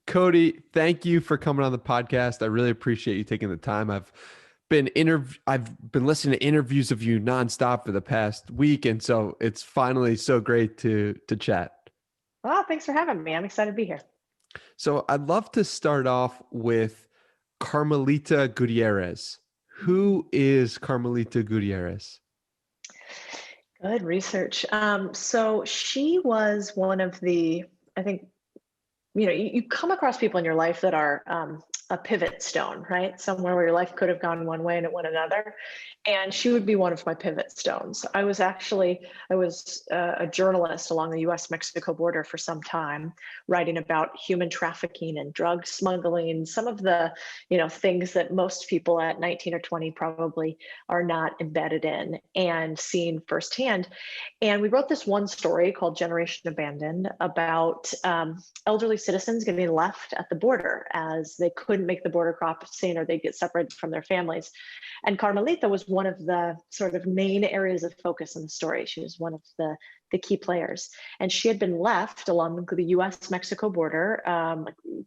Codie, thank you for coming on the podcast. I really appreciate you taking the time. I've been listening to interviews of you nonstop for the past week, and so it's finally so great to chat. Well, thanks for having me. I'm excited to be here. So I'd love to start off with Carmelita Gutierrez. Who is Carmelita Gutierrez? Good research. So she was one of the, I think, you come across people in your life that are a pivot stone, right? Somewhere where your life could have gone one way and it went another. And she would be one of my pivot stones. I was a journalist along the US-Mexico border for some time, writing about human trafficking and drug smuggling, some of the, things that most people at 19 or 20 probably are not embedded in and seeing firsthand. And we wrote this one story called Generation Abandoned about elderly citizens getting left at the border as they couldn't make the border crossing or they get separated from their families. And Carmelita was one of the sort of main areas of focus in the story. She was one of the key players. And she had been left along the US-Mexico border,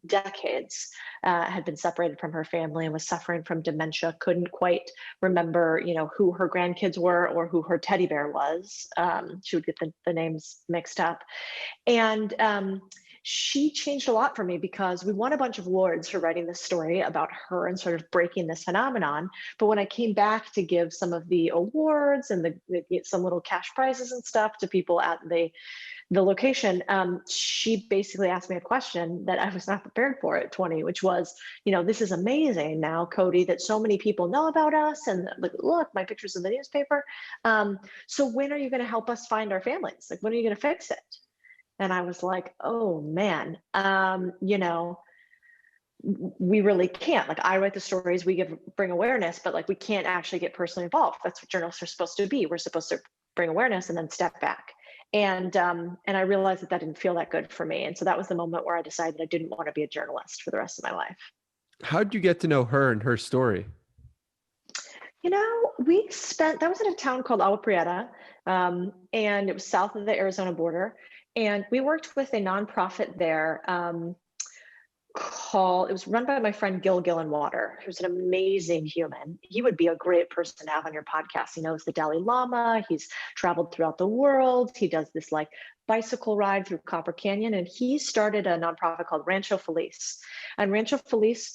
decades, had been separated from her family and was suffering from dementia, couldn't quite remember, who her grandkids were or who her teddy bear was. She would get the names mixed up. And she changed a lot for me because we won a bunch of awards for writing this story about her and sort of breaking this phenomenon. But when I came back to give some of the awards and some little cash prizes and stuff to people at the location, she basically asked me a question that I was not prepared for at 20, which was, this is amazing now, Codie, that so many people know about us and look, my picture's in the newspaper. So when are you going to help us find our families? Like, when are you going to fix it? And I was like, oh man, we really can't. Like, I write the stories, we bring awareness, but we can't actually get personally involved. That's what journalists are supposed to be. We're supposed to bring awareness and then step back. And I realized that didn't feel that good for me. And so that was the moment where I decided I didn't want to be a journalist for the rest of my life. How'd you get to know her and her story? That was in a town called Agua Prieta, and it was south of the Arizona border. And we worked with a nonprofit there it was run by my friend Gil Gillenwater, who's an amazing human. He would be a great person to have on your podcast. He knows the Dalai Lama. He's traveled throughout the world. He does this bicycle ride through Copper Canyon. And he started a nonprofit called Rancho Feliz. And Rancho Feliz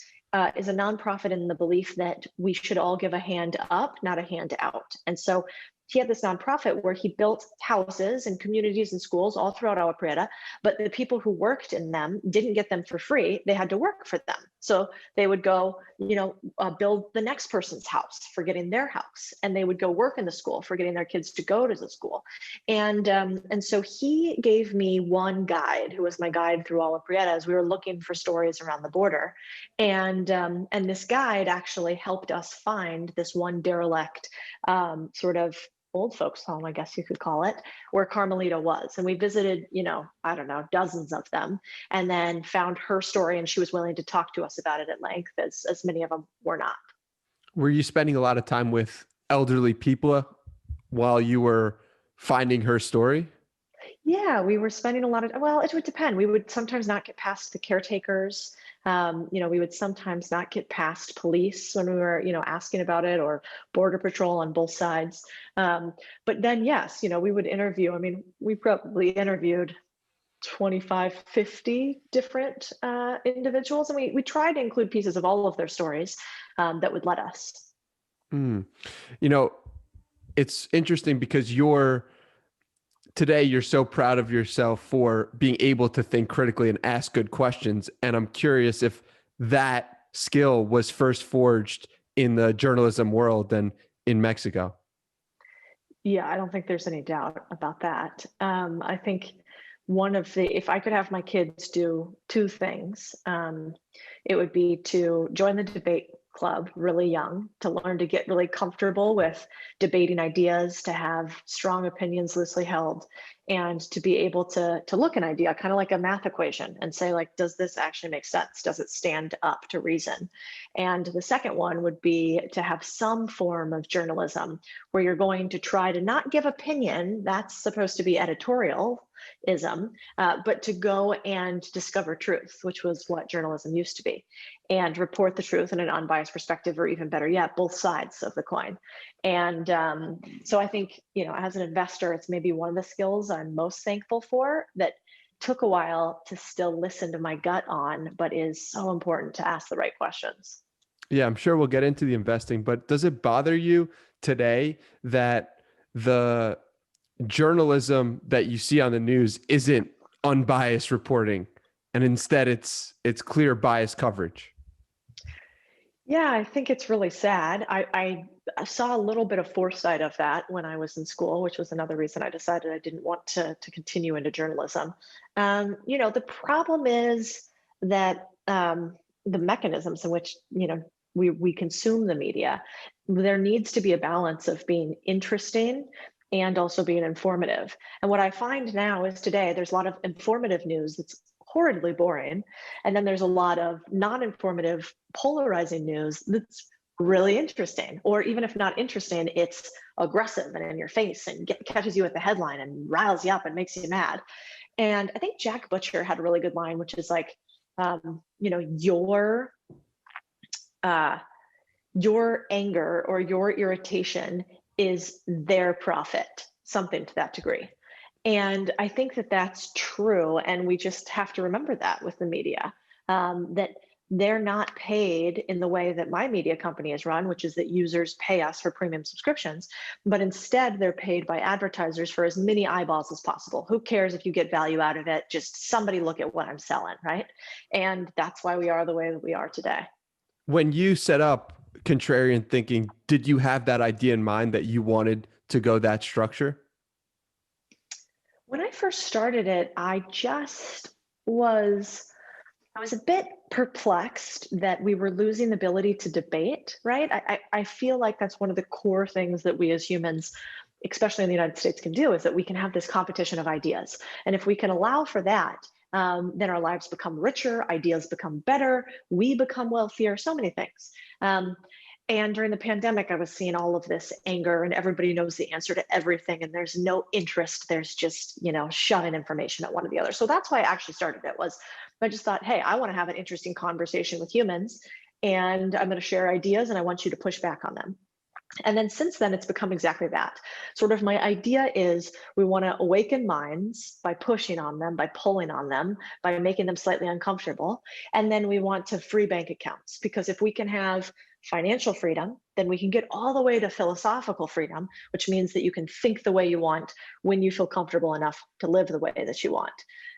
is a nonprofit in the belief that we should all give a hand up, not a hand out. And so he had this nonprofit where he built houses and communities and schools all throughout Agua Prieta, but the people who worked in them didn't get them for free. They had to work for them. So they would go, build the next person's house for getting their house. And they would go work in the school for getting their kids to go to the school. And so he gave me one guide who was my guide through Agua Prieta as we were looking for stories around the border. And this guide actually helped us find this one derelict sort of old folks home, I guess you could call it, where Carmelita was. And we visited, dozens of them, and then found her story. And she was willing to talk to us about it at length, as many of them were not. Were you spending a lot of time with elderly people while you were finding her story? Yeah, we were spending a lot of, well, it would depend. We would sometimes not get past the caretakers. We would sometimes not get past police when we were, asking about it, or border patrol on both sides. But then, yes, we would interview. I mean, we probably interviewed 25, 50 different individuals. And we tried to include pieces of all of their stories that would let us. It's interesting because today you're so proud of yourself for being able to think critically and ask good questions. And I'm curious if that skill was first forged in the journalism world and in Mexico. Yeah, I don't think there's any doubt about that. I think if I could have my kids do two things, it would be to join the debate club really young, to learn to get really comfortable with debating ideas, to have strong opinions loosely held, and to be able to look an idea kind of like a math equation and say, does this actually make sense? Does it stand up to reason? And the second one would be to have some form of journalism where you're going to try to not give opinion. That's supposed to be editorial, but to go and discover truth, which was what journalism used to be, and report the truth in an unbiased perspective, or even better yet, both sides of the coin. And so I think, as an investor, it's maybe one of the skills I'm most thankful for, that took a while to still listen to my gut on, but is so important to ask the right questions. Yeah, I'm sure we'll get into the investing, but does it bother you today that the journalism that you see on the news isn't unbiased reporting, and instead it's clear bias coverage? Yeah, I think it's really sad. I saw a little bit of foresight of that when I was in school, which was another reason I decided I didn't want to continue into journalism. The problem is that the mechanisms in which, we consume the media, there needs to be a balance of being interesting and also being informative. And what I find now is today there's a lot of informative news that's horridly boring. And then there's a lot of non-informative, polarizing news that's really interesting. Or even if not interesting, it's aggressive and in your face and catches you at the headline and riles you up and makes you mad. And I think Jack Butcher had a really good line, which is like, your anger or your irritation is their profit, something to that degree. And I think that that's true. And we just have to remember that with the media, that they're not paid in the way that my media company is run, which is that users pay us for premium subscriptions, but instead they're paid by advertisers for as many eyeballs as possible. Who cares if you get value out of it? Just somebody look at what I'm selling, right? And that's why we are the way that we are today. When you set up Contrarian Thinking, did you have that idea in mind that you wanted to go that structure? When I first started it, I was a bit perplexed that we were losing the ability to debate, right? I feel like that's one of the core things that we as humans, especially in the United States, can do, is that we can have this competition of ideas. And if we can allow for that, then our lives become richer, ideas become better, we become wealthier, so many things. And during the pandemic, I was seeing all of this anger, and everybody knows the answer to everything, and there's no interest. There's just, shoving information at one or the other. So that's why I actually started it. Was I just thought, hey, I want to have an interesting conversation with humans, and I'm going to share ideas, and I want you to push back on them. And then since then, it's become exactly that. Sort of my idea is we want to awaken minds by pushing on them, by pulling on them, by making them slightly uncomfortable. And then we want to free bank accounts, because if we can have financial freedom, then we can get all the way to philosophical freedom, which means that you can think the way you want when you feel comfortable enough to live the way that you want.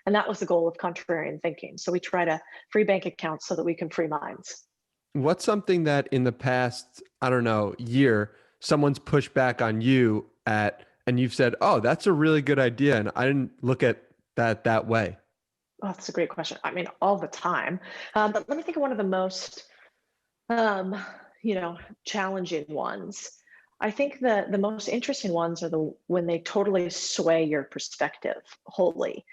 And that was the goal of Contrarian Thinking. So we try to free bank accounts so that we can free minds. What's something that in the past, I don't know, year, someone's pushed back on you at, and you've said, oh, that's a really good idea, and I didn't look at that way? Oh, that's a great question. I mean, all the time. But let me think of one of the most, challenging ones. I think the most interesting ones are when they totally sway your perspective wholly.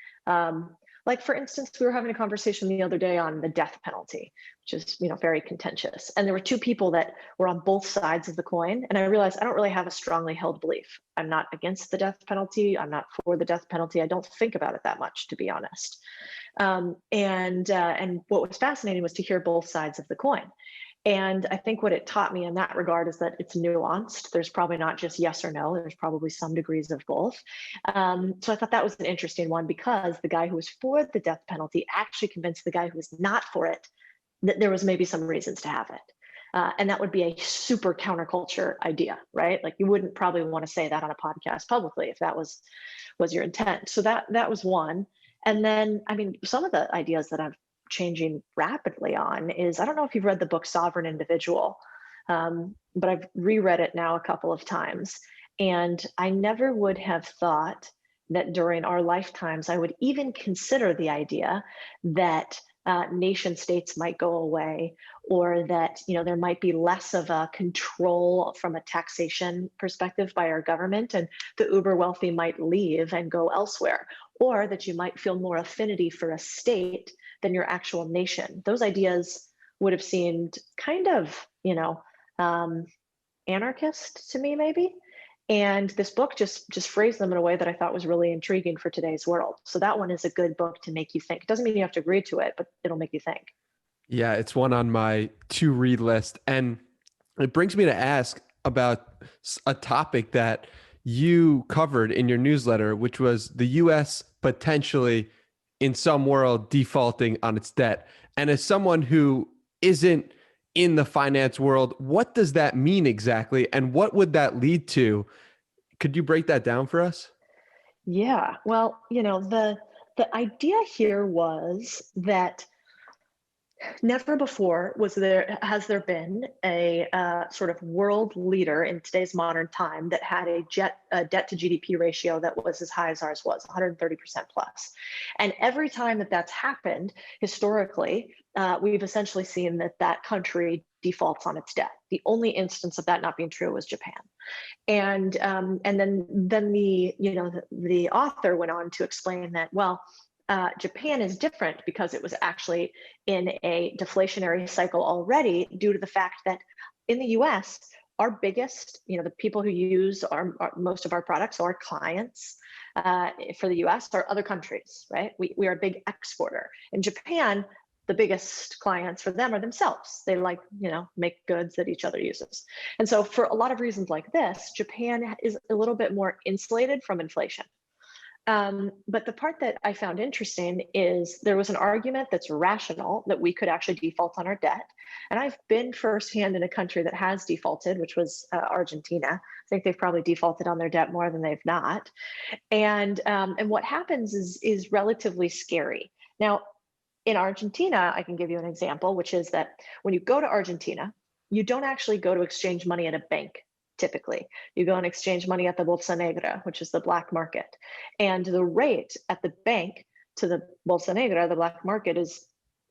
Like, for instance, we were having a conversation the other day on the death penalty, which is, very contentious. And there were two people that were on both sides of the coin. And I realized I don't really have a strongly held belief. I'm not against the death penalty. I'm not for the death penalty. I don't think about it that much, to be honest. And what was fascinating was to hear both sides of the coin. And I think what it taught me in that regard is that it's nuanced. There's probably not just yes or no. There's probably some degrees of both. So I thought that was an interesting one, because the guy who was for the death penalty actually convinced the guy who was not for it that there was maybe some reasons to have it. And that would be a super counterculture idea, right? Like, you wouldn't probably want to say that on a podcast publicly if that was your intent. So that was one. And then, I mean, some of the ideas that I'm changing rapidly on is, I don't know if you've read the book Sovereign Individual, but I've reread it now a couple of times. And I never would have thought that during our lifetimes, I would even consider the idea that nation states might go away, or that there might be less of a control from a taxation perspective by our government, and the uber wealthy might leave and go elsewhere, or that you might feel more affinity for a state than your actual nation. Those ideas would have seemed kind of anarchist to me, maybe. And this book just phrased them in a way that I thought was really intriguing for today's world. So that one is a good book to make you think. It doesn't mean you have to agree to it, but it'll make you think. Yeah, it's one on my to read list. And it brings me to ask about a topic that you covered in your newsletter, which was the US potentially in some world defaulting on its debt. And as someone who isn't in the finance world, what does that mean exactly? And what would that lead to? Could you break that down for us? Yeah. Well, the idea here was that never before has there been a sort of world leader in today's modern time that had a debt to GDP ratio that was as high as ours was, 130% plus. And every time that that's happened historically, we've essentially seen that country defaults on its debt. The only instance of that not being true was Japan. And then the author went on to explain that, well, Japan is different because it was actually in a deflationary cycle already due to the fact that in the US, our biggest, the people who use most of our products, our clients for the US are other countries, right? We are a big exporter. In Japan, the biggest clients for them are themselves. They make goods that each other uses. And so for a lot of reasons like this, Japan is a little bit more insulated from inflation. But the part that I found interesting is there was an argument that's rational that we could actually default on our debt. And I've been firsthand in a country that has defaulted, which was Argentina. I think they've probably defaulted on their debt more than they've not. And what happens is relatively scary. Now, in Argentina, I can give you an example, which is that when you go to Argentina, you don't actually go to exchange money at a bank. Typically, you go and exchange money at the Bolsa Negra, which is the black market. And the rate at the bank to the Bolsa Negra, the black market,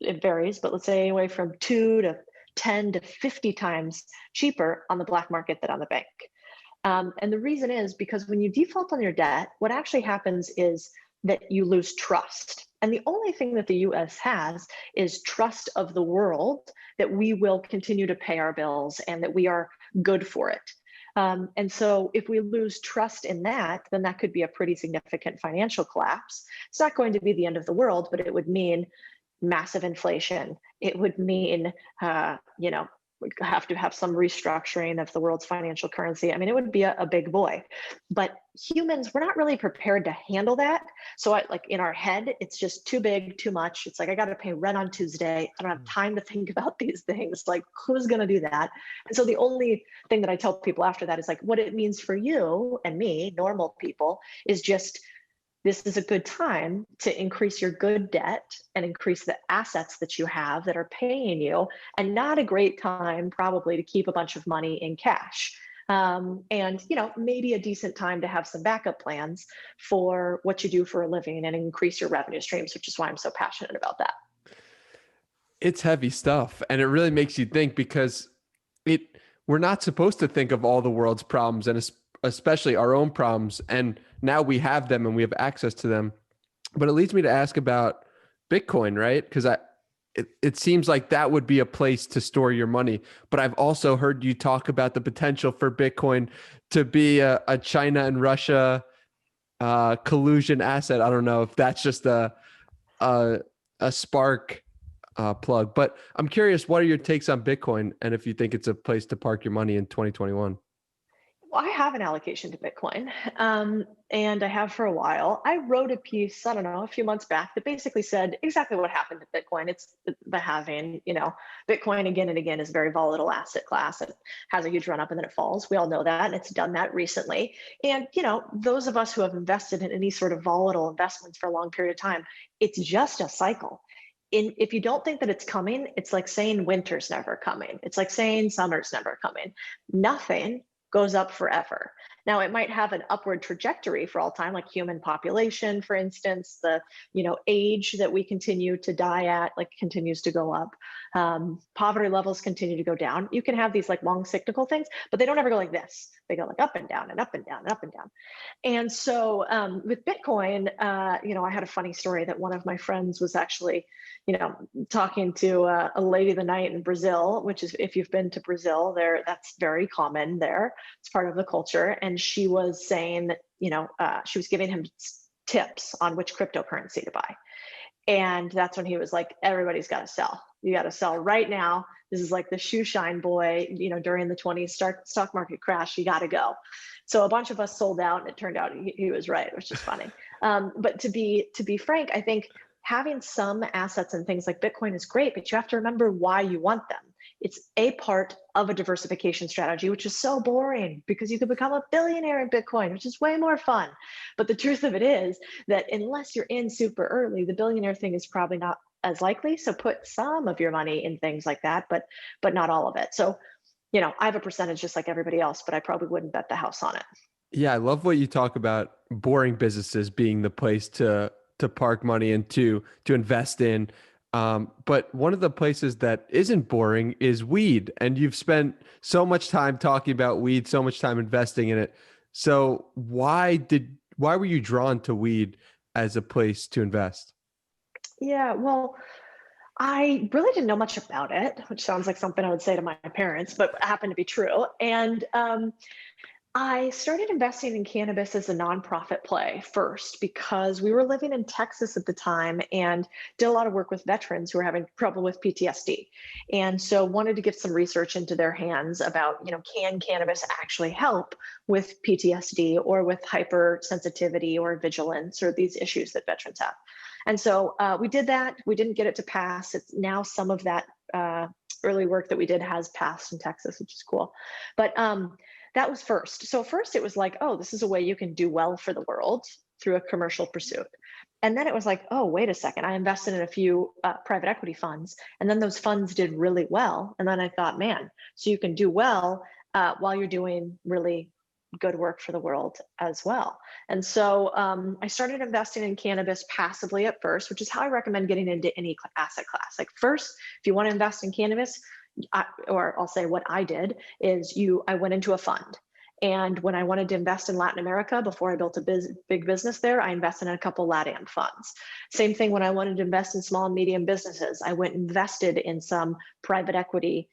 it varies, but let's say anywhere from 2 to 10 to 50 times cheaper on the black market than on the bank. And the reason is because when you default on your debt, what actually happens is that you lose trust. And the only thing that the US has is trust of the world that we will continue to pay our bills and that we are good for it. And so if we lose trust in that, then that could be a pretty significant financial collapse. It's not going to be the end of the world, but it would mean massive inflation. It would mean, we'd have to have some restructuring of the world's financial currency. I mean, it would be a big boy. But humans, we're not really prepared to handle that. So in our head, it's just too big, too much. It's like, I got to pay rent on Tuesday. I don't have time to think about these things. Like, who's going to do that? And so the only thing that I tell people after that is like, what it means for you and me, normal people, is just, this is a good time to increase your good debt and increase the assets that you have that are paying you, and not a great time probably to keep a bunch of money in cash. And maybe a decent time to have some backup plans for what you do for a living and increase your revenue streams, which is why I'm so passionate about that. It's heavy stuff. And it really makes you think, because we're not supposed to think of all the world's problems, and especially our own problems. And now we have them and we have access to them. But it leads me to ask about Bitcoin, right? Because it seems like that would be a place to store your money. But I've also heard you talk about the potential for Bitcoin to be a China and Russia collusion asset. I don't know if that's just a spark plug, but I'm curious, what are your takes on Bitcoin, and if you think it's a place to park your money in 2021? Well, I have an allocation to Bitcoin, and I have for a while. I wrote a piece, I don't know, a few months back that basically said exactly what happened to Bitcoin. It's the halving. Bitcoin again and again is a very volatile asset class. It has a huge run up and then it falls. We all know that, and it's done that recently. And those of us who have invested in any sort of volatile investments for a long period of time, it's just a cycle. If you don't think that it's coming, it's like saying winter's never coming. It's like saying summer's never coming. Nothing goes up forever. Now, it might have an upward trajectory for all time, like human population, for instance, the age that we continue to die at, continues to go up. Poverty levels continue to go down. You can have these long cyclical things, but they don't ever go like this. They go up and down and up and down and up and down. And so with Bitcoin, I had a funny story that one of my friends was actually, talking to a lady of the night in Brazil, which is, if you've been to Brazil, that's very common there. It's part of the culture. And and she was saying that, she was giving him tips on which cryptocurrency to buy. And that's when he was like, everybody's got to sell. You got to sell right now. This is like the shoe shine boy, during the 20s stock market crash, you got to go. So a bunch of us sold out, and it turned out he was right, which is funny. But to be frank, I think having some assets and things like Bitcoin is great, but you have to remember why you want them. It's a part of a diversification strategy, which is so boring because you could become a billionaire in Bitcoin, which is way more fun. But the truth of it is that unless you're in super early, the billionaire thing is probably not as likely. So put some of your money in things like that, but not all of it. So, I have a percentage just like everybody else, but I probably wouldn't bet the house on it. Yeah, I love what you talk about boring businesses being the place to park money and to invest in. But one of the places that isn't boring is weed. And you've spent so much time talking about weed, so much time investing in it. So why were you drawn to weed as a place to invest? Yeah, well, I really didn't know much about it, which sounds like something I would say to my parents, but happened to be true. And I started investing in cannabis as a nonprofit play first because we were living in Texas at the time and did a lot of work with veterans who were having trouble with PTSD. And so wanted to get some research into their hands about, can cannabis actually help with PTSD or with hypersensitivity or vigilance or these issues that veterans have. And so we did that. We didn't get it to pass. It's now some of that early work that we did has passed in Texas, which is cool. But that was first. So first it was like, oh, this is a way you can do well for the world through a commercial pursuit. And then it was like, oh, wait a second. I invested in a few private equity funds, and then those funds did really well. And then I thought, man, so you can do well while you're doing really good work for the world as well. And so I started investing in cannabis passively at first, which is how I recommend getting into any asset class. Like first, if you want to invest in cannabis, or I'll say what I did is I went into a fund. And when I wanted to invest in Latin America, before I built a big business there, I invested in a couple LATAM funds. Same thing when I wanted to invest in small and medium businesses, I went and invested in some private equity,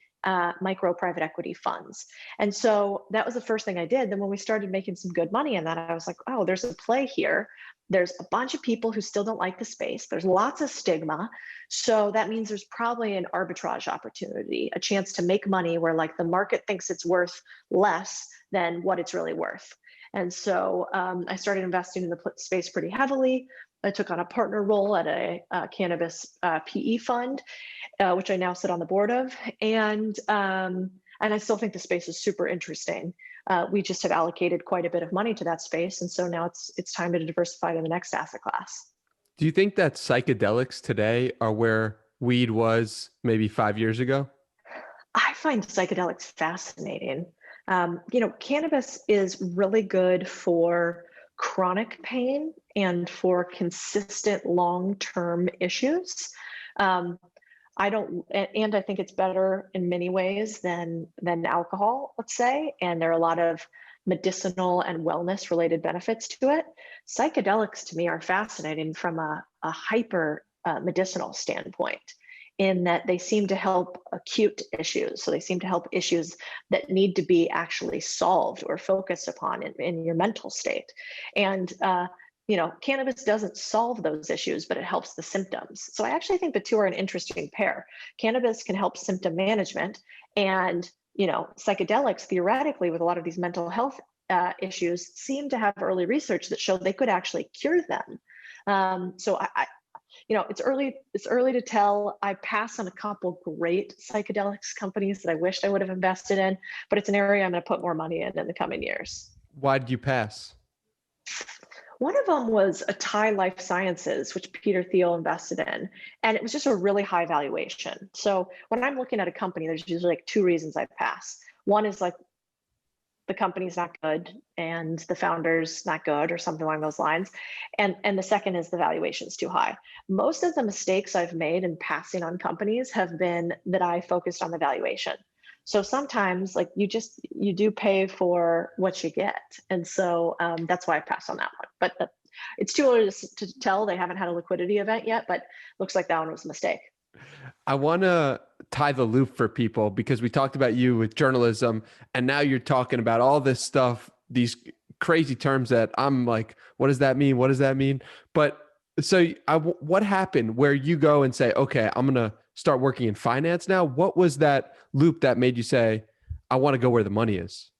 micro private equity funds. And so that was the first thing I did. Then when we started making some good money in that, I was like, oh, there's a play here. There's a bunch of people who still don't like the space. There's lots of stigma. So that means there's probably an arbitrage opportunity, a chance to make money where like the market thinks it's worth less than what it's really worth. And so I started investing in the space pretty heavily. I took on a partner role at a cannabis PE fund, which I now sit on the board of. And I still think the space is super interesting. We just have allocated quite a bit of money to that space. And so now it's time to diversify to the next asset class. Do you think that psychedelics today are where weed was maybe 5 years ago? I find psychedelics fascinating. Cannabis is really good for chronic pain and for consistent long-term issues. I think it's better in many ways than alcohol, let's say. And there are a lot of medicinal and wellness related benefits to it. Psychedelics to me are fascinating from a hyper medicinal standpoint, in that they seem to help acute issues. So they seem to help issues that need to be actually solved or focused upon in your mental state. And cannabis doesn't solve those issues, but it helps the symptoms. So I actually think the two are an interesting pair. Cannabis can help symptom management, and psychedelics theoretically with a lot of these mental health issues seem to have early research that showed they could actually cure them. So it's early to tell. I pass on a couple great psychedelics companies that I wished I would have invested in, but it's an area I'm going to put more money in the coming years. Why did you pass? One of them was Atai Life Sciences, which Peter Thiel invested in, and it was just a really high valuation. So when I'm looking at a company, there's usually like two reasons I pass. One is like the company's not good and the founder's not good or something along those lines. And the second is the valuation's too high. Most of the mistakes I've made in passing on companies have been that I focused on the valuation. So sometimes like you do pay for what you get. And so that's why I passed on that one. But it's too early to tell. They haven't had a liquidity event yet, but looks like that one was a mistake. I want to tie the loop for people because we talked about you with journalism, and now you're talking about all this stuff these crazy terms that I'm like, what does that mean? What does that mean? But so what happened where you go and say, okay, I'm going to start working in finance now? What was that loop that made you say, I want to go where the money is?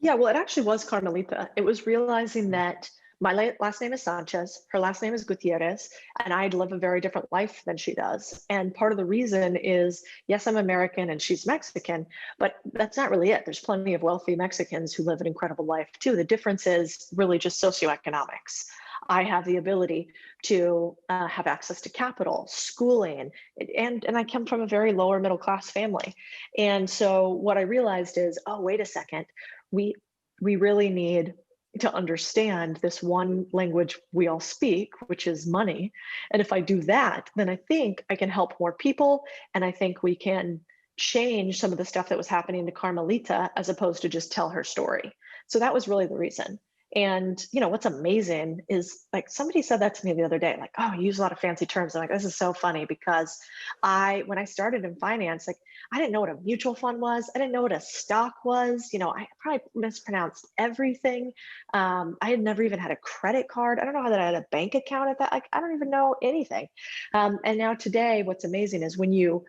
Yeah, well, it actually was Carmelita. It was realizing that my last name is Sanchez, her last name is Gutierrez, and I live a very different life than she does. And part of the reason is, yes, I'm American and she's Mexican, but that's not really it. There's plenty of wealthy Mexicans who live an incredible life too. The difference is really just socioeconomics. I have the ability to have access to capital, schooling, and I come from a very lower middle class family. And so what I realized is, oh, wait a second, we really need to understand this one language we all speak, which is money. And if I do that, then I think I can help more people, and I think we can change some of the stuff that was happening to Carmelita as opposed to just tell her story. So that was really the reason. And what's amazing is, like, somebody said that to me the other day, like, oh, you use a lot of fancy terms. I'm like, this is so funny, because when I started in finance, like, I didn't know what a mutual fund was. I didn't know what a stock was. I probably mispronounced everything. I had never even had a credit card. I don't know how that I had a bank account at that. Like, I don't even know anything. And now today, what's amazing is when you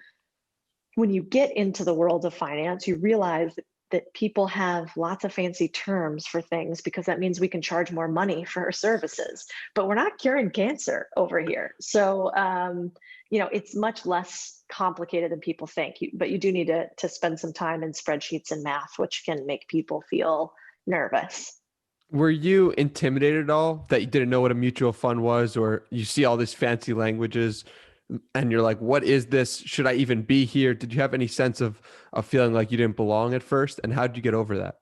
get into the world of finance, you realize that people have lots of fancy terms for things, because that means we can charge more money for our services. But we're not curing cancer over here. So, it's much less complicated than people think. But you do need to spend some time in spreadsheets and math, which can make people feel nervous. Were you intimidated at all that you didn't know what a mutual fund was, or you see all these fancy languages and you're like, what is this? Should I even be here? Did you have any sense of feeling like you didn't belong at first? And how did you get over that?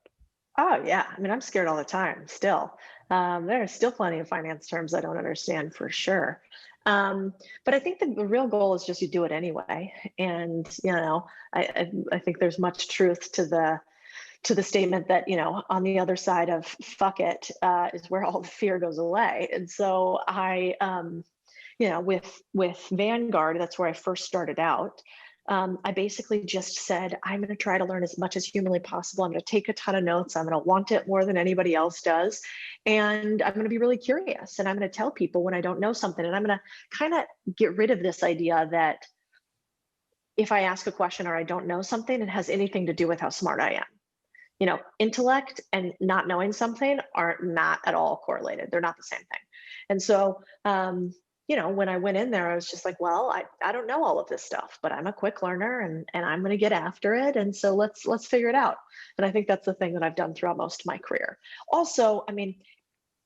Oh, yeah. I mean, I'm scared all the time still. There are still plenty of finance terms I don't understand, for sure. But I think the real goal is just you do it anyway. And, I think there's much truth to the statement that, on the other side of fuck it, is where all the fear goes away. And so with Vanguard, that's where I first started out. I basically just said, I'm going to try to learn as much as humanly possible. I'm going to take a ton of notes. I'm going to want it more than anybody else does. And I'm going to be really curious. And I'm going to tell people when I don't know something. And I'm going to kind of get rid of this idea that if I ask a question or I don't know something, it has anything to do with how smart I am. Intellect and not knowing something are not at all correlated. They're not the same thing. And so, when I went in there, I was just like, well, I don't know all of this stuff, but I'm a quick learner, and I'm going to get after it. And so let's figure it out. And I think that's the thing that I've done throughout most of my career. Also, I mean,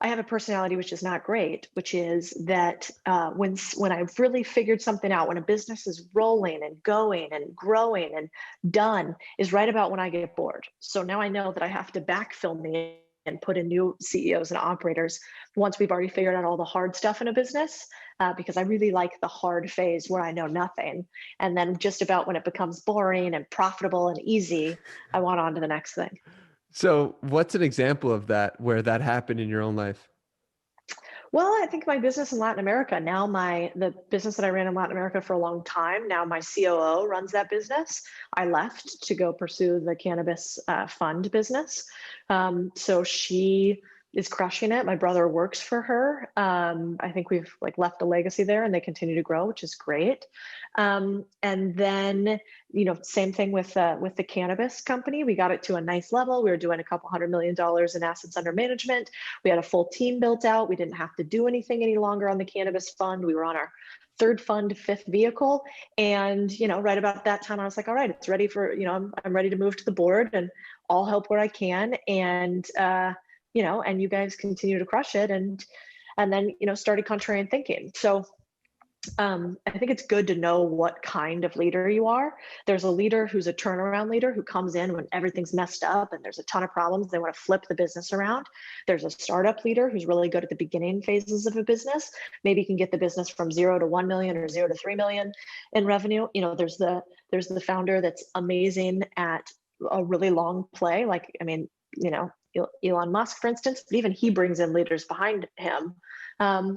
I have a personality which is not great, which is that when I've really figured something out, when a business is rolling and going and growing and done, is right about when I get bored. So now I know that I have to backfill me and put in new CEOs and operators once we've already figured out all the hard stuff in a business, because I really like the hard phase where I know nothing. And then just about when it becomes boring and profitable and easy, I want on to the next thing. So what's an example of that where that happened in your own life? Well, I think my business in Latin America, now the business that I ran in Latin America for a long time, now my COO runs that business. I left to go pursue the cannabis fund business. So she is crushing it. My brother works for her. I think we've left a legacy there, and they continue to grow, which is great. And then, same thing with the cannabis company. We got it to a nice level. We were doing a couple $100 million in assets under management. We had a full team built out. We didn't have to do anything any longer on the cannabis fund. We were on our third fund, fifth vehicle. And, right about that time, I was like, all right, it's ready for, I'm ready to move to the board, and I'll help where I can. And, and you guys continue to crush it. And then, started Contrarian Thinking. So I think it's good to know what kind of leader you are. There's a leader who's a turnaround leader who comes in when everything's messed up and there's a ton of problems. They want to flip the business around. There's a startup leader who's really good at the beginning phases of a business. Maybe you can get the business from 0 to 1 million or 0 to 3 million in revenue. There's the founder that's amazing at a really long play. Elon Musk, for instance, but even he brings in leaders behind him.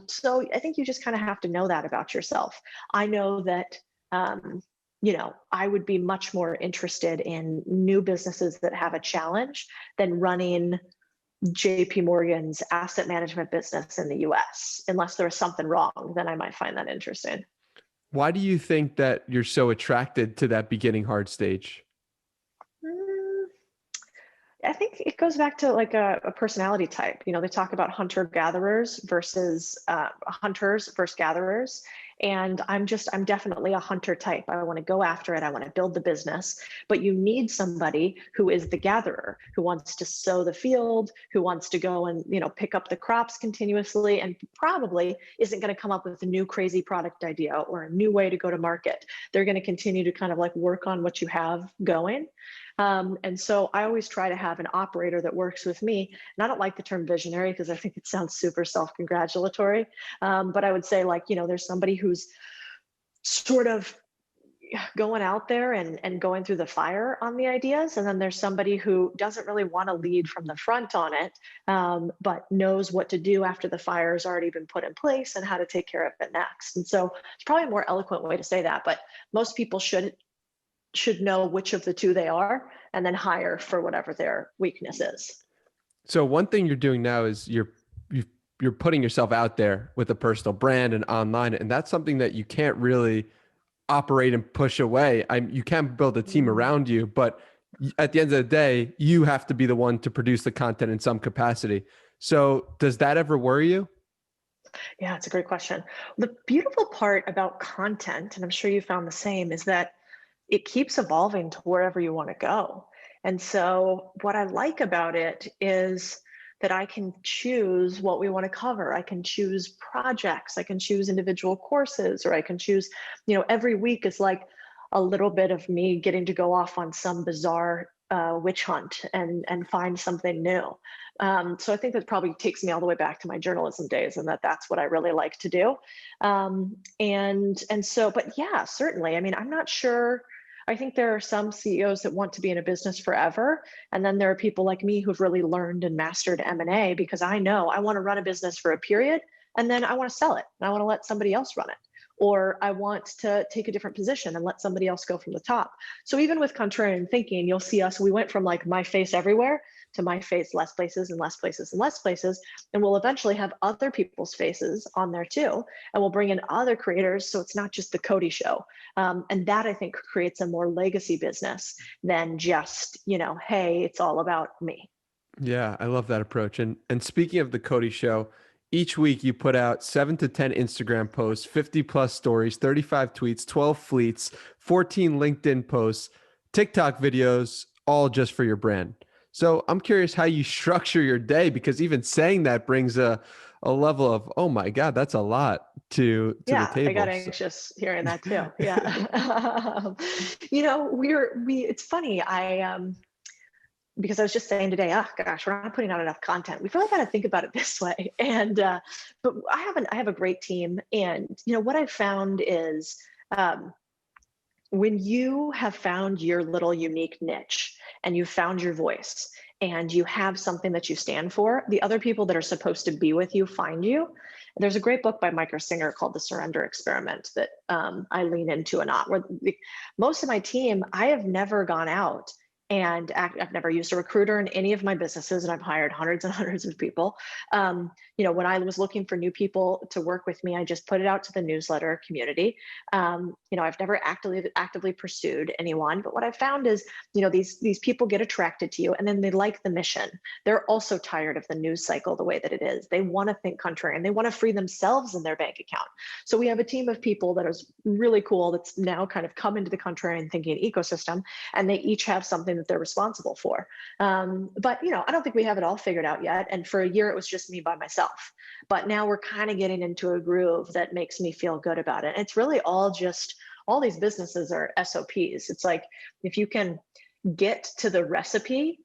So I think you just kind of have to know that about yourself. I know that, I would be much more interested in new businesses that have a challenge than running JP Morgan's asset management business in the US. Unless there was something wrong, then I might find that interesting. Why do you think that you're so attracted to that beginning hard stage? Mm, I think it goes back to like a personality type. You know, they talk about hunter gatherers versus hunters versus gatherers. And I'm definitely a hunter type. I want to go after it. I want to build the business. But you need somebody who is the gatherer, who wants to sow the field, who wants to go and, you know, pick up the crops continuously, and probably isn't going to come up with a new crazy product idea or a new way to go to market. They're going to continue to kind of like work on what you have going. And so I always try to have an operator that works with me. And I don't like the term visionary because I think it sounds super self-congratulatory. But I would say, like, you know, there's somebody who's sort of going out there and going through the fire on the ideas. And then there's somebody who doesn't really want to lead from the front on it, but knows what to do after the fire has already been put in place and how to take care of it next. And so it's probably a more eloquent way to say that, but most people should know which of the two they are and then hire for whatever their weakness is. So one thing you're doing now is you're putting yourself out there with a personal brand and online, and that's something that you can't really operate and push away. You can build a team around you, but at the end of the day, you have to be the one to produce the content in some capacity. So does that ever worry you? Yeah, it's a great question. The beautiful part about content, and I'm sure you found the same, is that it keeps evolving to wherever you want to go. And so what I like about it is that I can choose what we want to cover. I can choose projects, I can choose individual courses, or I can choose, you know, every week is like a little bit of me getting to go off on some bizarre witch hunt and find something new. So I think that probably takes me all the way back to my journalism days, and that's what I really like to do. And so, but yeah, certainly. I mean, I'm not sure. I think there are some CEOs that want to be in a business forever. And then there are people like me who've really learned and mastered M&A, because I know I want to run a business for a period and then I want to sell it and I want to let somebody else run it. Or I want to take a different position and let somebody else go from the top. So even with Contrarian Thinking, you'll see us, we went from like my face everywhere to my face less places and less places and less places. And we'll eventually have other people's faces on there too. And we'll bring in other creators. So it's not just the Codie show. And that, I think, creates a more legacy business than just, you know, hey, it's all about me. Yeah, I love that approach. And speaking of the Codie show, each week you put out 7 to 10 Instagram posts, 50 plus stories, 35 tweets, 12 fleets, 14 LinkedIn posts, TikTok videos, all just for your brand. So I'm curious how you structure your day, because even saying that brings a level of, oh my God, that's a lot to the Yeah, I table. got anxious hearing that too. Yeah. You know, it's funny. Because I was just saying today, oh gosh, we're not putting out enough content. We've really got to think about it this way. And, but I have a great team. And, you know, what I've found is, when you have found your little unique niche and you've found your voice and you have something that you stand for, the other people that are supposed to be with you find you. There's a great book by Micah Singer called The Surrender Experiment that I lean into a lot, where most of my team, I have never gone out and I've never used a recruiter in any of my businesses, and I've hired hundreds and hundreds of people. You know, when I was looking for new people to work with me, I just put it out to the newsletter community. You know, I've never actively pursued anyone, but what I found is, you know, these people get attracted to you, and then they like the mission. They're also tired of the news cycle the way that it is. They want to think contrarian. They want to free themselves in their bank account. So we have a team of people that is really cool that's now kind of come into the contrarian thinking ecosystem, and they each have something that they're responsible for. But, you know, I don't think we have it all figured out yet. And for a year, it was just me by myself. But now we're kind of getting into a groove that makes me feel good about it. It's really all these businesses are SOPs. It's like, if you can get to the recipe,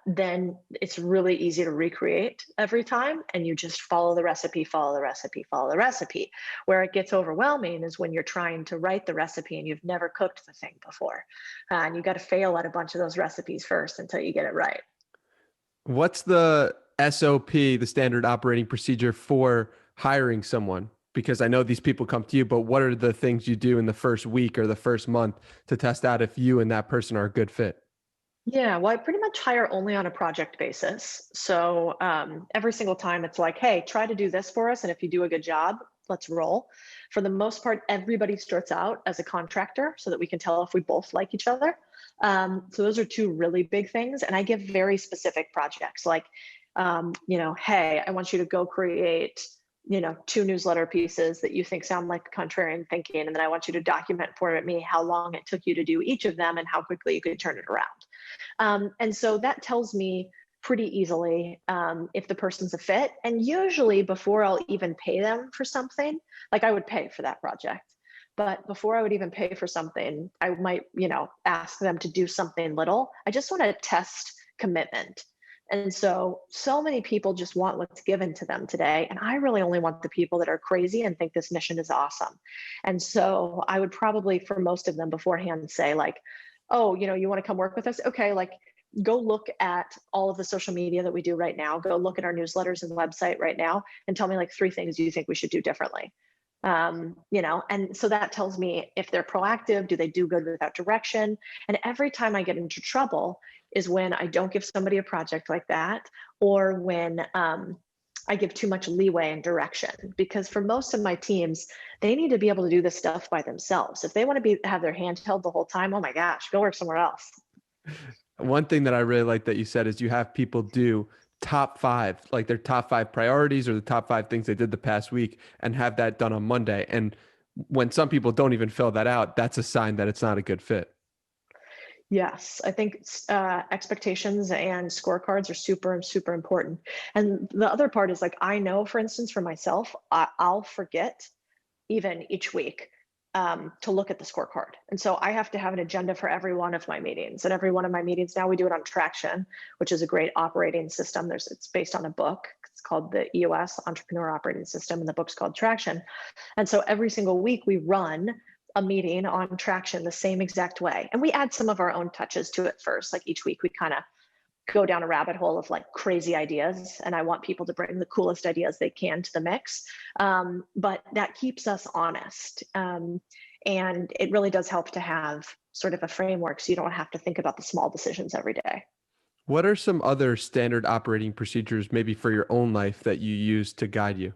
then it's really easy to recreate every time. And you just follow the recipe, follow the recipe, follow the recipe. Where it gets overwhelming is when you're trying to write the recipe and you've never cooked the thing before. And you got to fail at a bunch of those recipes first until you get it right. What's the SOP, the standard operating procedure for hiring someone? Because I know these people come to you, but what are the things you do in the first week or the first month to test out if you and that person are a good fit? Yeah, well, I pretty much hire only on a project basis. So every single time it's like, hey, try to do this for us. And if you do a good job, let's roll. For the most part, everybody starts out as a contractor so that we can tell if we both like each other. So those are two really big things. And I give very specific projects like, hey, I want you to go create, two newsletter pieces that you think sound like contrarian thinking. And then I want you to document for me how long it took you to do each of them and how quickly you could turn it around. And so that tells me pretty easily if the person's a fit. And usually before I'll even pay them for something, like I would pay for that project. But before I would even pay for something, I might, ask them to do something little. I just want to test commitment. And so many people just want what's given to them today. And I really only want the people that are crazy and think this mission is awesome. And so I would probably, for most of them beforehand, say, like, oh, you want to come work with us? Okay, like go look at all of the social media that we do right now. Go look at our newsletters and website right now and tell me like 3 things you think we should do differently. And so that tells me if they're proactive, do they do good without direction? And every time I get into trouble is when I don't give somebody a project like that, or when I give too much leeway and direction. Because for most of my teams, they need to be able to do this stuff by themselves. If they want to have their hand held the whole time, oh my gosh, go work somewhere else. One thing that I really like that you said is you have people do top 5, like their top 5 priorities or the top 5 things they did the past week, and have that done on Monday. And when some people don't even fill that out, that's a sign that it's not a good fit. Yes, I think expectations and scorecards are super, super important. And the other part is like, I know, for instance, for myself, I'll forget even each week to look at the scorecard. And so I have to have an agenda for every one of my meetings. And every one of my meetings now we do it on Traction, which is a great operating system. It's based on a book. It's called the EOS Entrepreneur Operating System, and the book's called Traction. And so every single week we run a meeting on Traction the same exact way. And we add some of our own touches to it first. Like each week we kind of go down a rabbit hole of like crazy ideas, and I want people to bring the coolest ideas they can to the mix. But that keeps us honest. And it really does help to have sort of a framework so you don't have to think about the small decisions every day. What are some other standard operating procedures, maybe for your own life, that you use to guide you?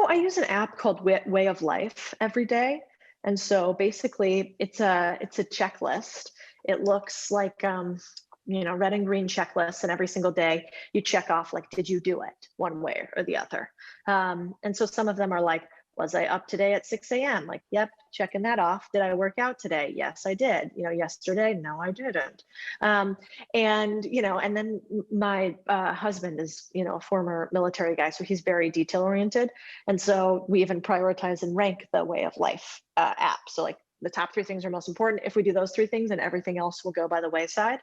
I use an app called Way of Life every day. And so basically it's a checklist. It looks like red and green checklists, and every single day you check off like, did you do it one way or the other? And so some of them are like, was I up today at 6 a.m.? Like, yep, checking that off. Did I work out today? Yes, I did. Yesterday, no, I didn't. And then my husband is, a former military guy, so he's very detail oriented. And so we even prioritize and rank the Way of Life app. So like the top 3 things are most important. If we do those 3 things, and everything else will go by the wayside.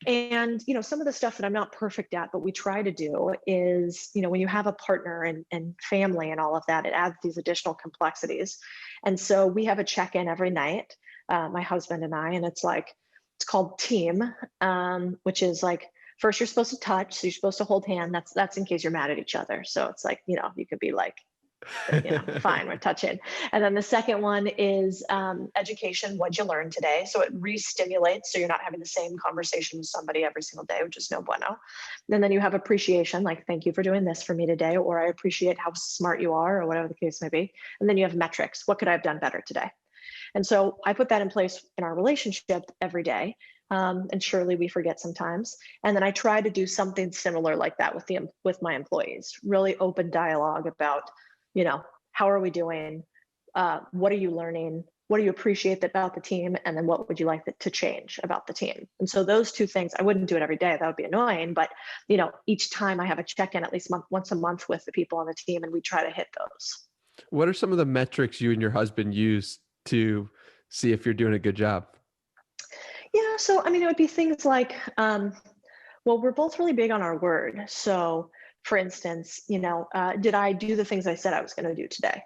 And some of the stuff that I'm not perfect at, but we try to do is, when you have a partner and family and all of that, it adds these additional complexities. And so we have a check-in every night, my husband and I, and it's called Team, which is like, first you're supposed to touch, so you're supposed to hold hand. That's in case you're mad at each other. So it's like, you could be like, fine, we're touching. And then the second one is education. What'd you learn today? So it re-stimulates, so you're not having the same conversation with somebody every single day, which is no bueno. And then you have appreciation, like, thank you for doing this for me today, or I appreciate how smart you are, or whatever the case may be. And then you have metrics. What could I have done better today? And so I put that in place in our relationship every day. And surely we forget sometimes. And then I try to do something similar like that with my employees. Really open dialogue about, how are we doing? What are you learning? What do you appreciate about the team? And then what would you like to change about the team? And so those 2 things, I wouldn't do it every day. That would be annoying. But, each time I have a check-in at least once a month with the people on the team, and we try to hit those. What are some of the metrics you and your husband use to see if you're doing a good job? Yeah. So, it would be things like, we're both really big on our word. So for instance, did I do the things I said I was going to do today?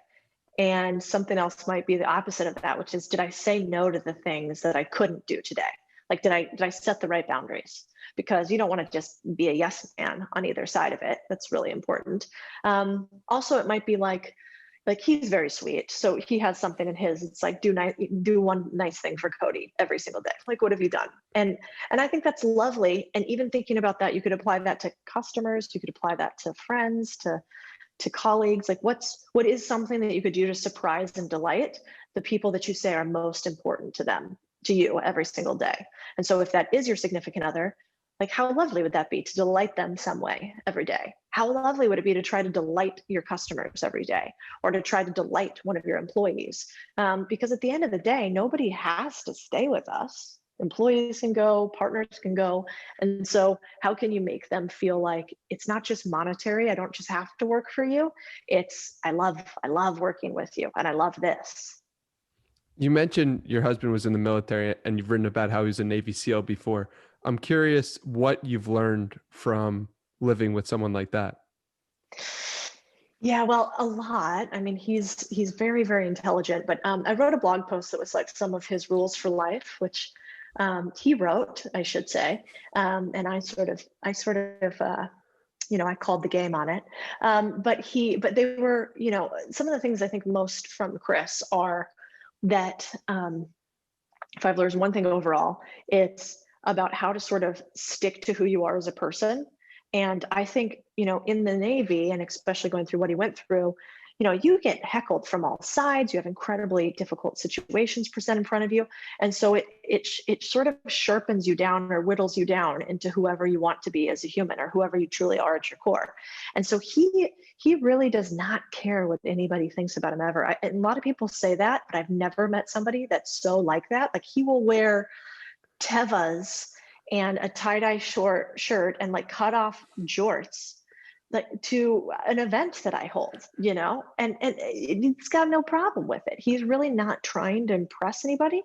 And something else might be the opposite of that, which is, did I say no to the things that I couldn't do today? Like, did I set the right boundaries? Because you don't want to just be a yes man on either side of it. That's really important. Also, it might be like, like he's very sweet. So he has something in his, it's like, do one nice thing for Codie every single day. Like, what have you done? And I think that's lovely. And even thinking about that, you could apply that to customers, you could apply that to friends, to colleagues. Like what is something that you could do to surprise and delight the people that you say are most important to you every single day. And so if that is your significant other, like how lovely would that be to delight them some way every day? How lovely would it be to try to delight your customers every day, or to try to delight one of your employees? Because at the end of the day, nobody has to stay with us. Employees can go, partners can go. And so how can you make them feel like it's not just monetary? I don't just have to work for you. It's, I love working with you, and I love this. You mentioned your husband was in the military, and you've written about how he was a Navy SEAL before. I'm curious what you've learned from living with someone like that. Yeah, well, a lot. I mean, he's very, very intelligent, but I wrote a blog post that was like some of his rules for life, which he wrote, I should say. And I sort of, I called the game on it. But they were, some of the things I think most from Chris are that if I've learned one thing overall, it's about how to sort of stick to who you are as a person. And I think, in the Navy, and especially going through what he went through, you get heckled from all sides. You have incredibly difficult situations present in front of you. And so it sort of sharpens you down or whittles you down into whoever you want to be as a human, or whoever you truly are at your core. And so he really does not care what anybody thinks about him ever. And a lot of people say that, but I've never met somebody that's so like that. Like, he will wear Tevas and a tie-dye short shirt and like cut off jorts, like to an event that I hold, and he's got no problem with it. He's really not trying to impress anybody.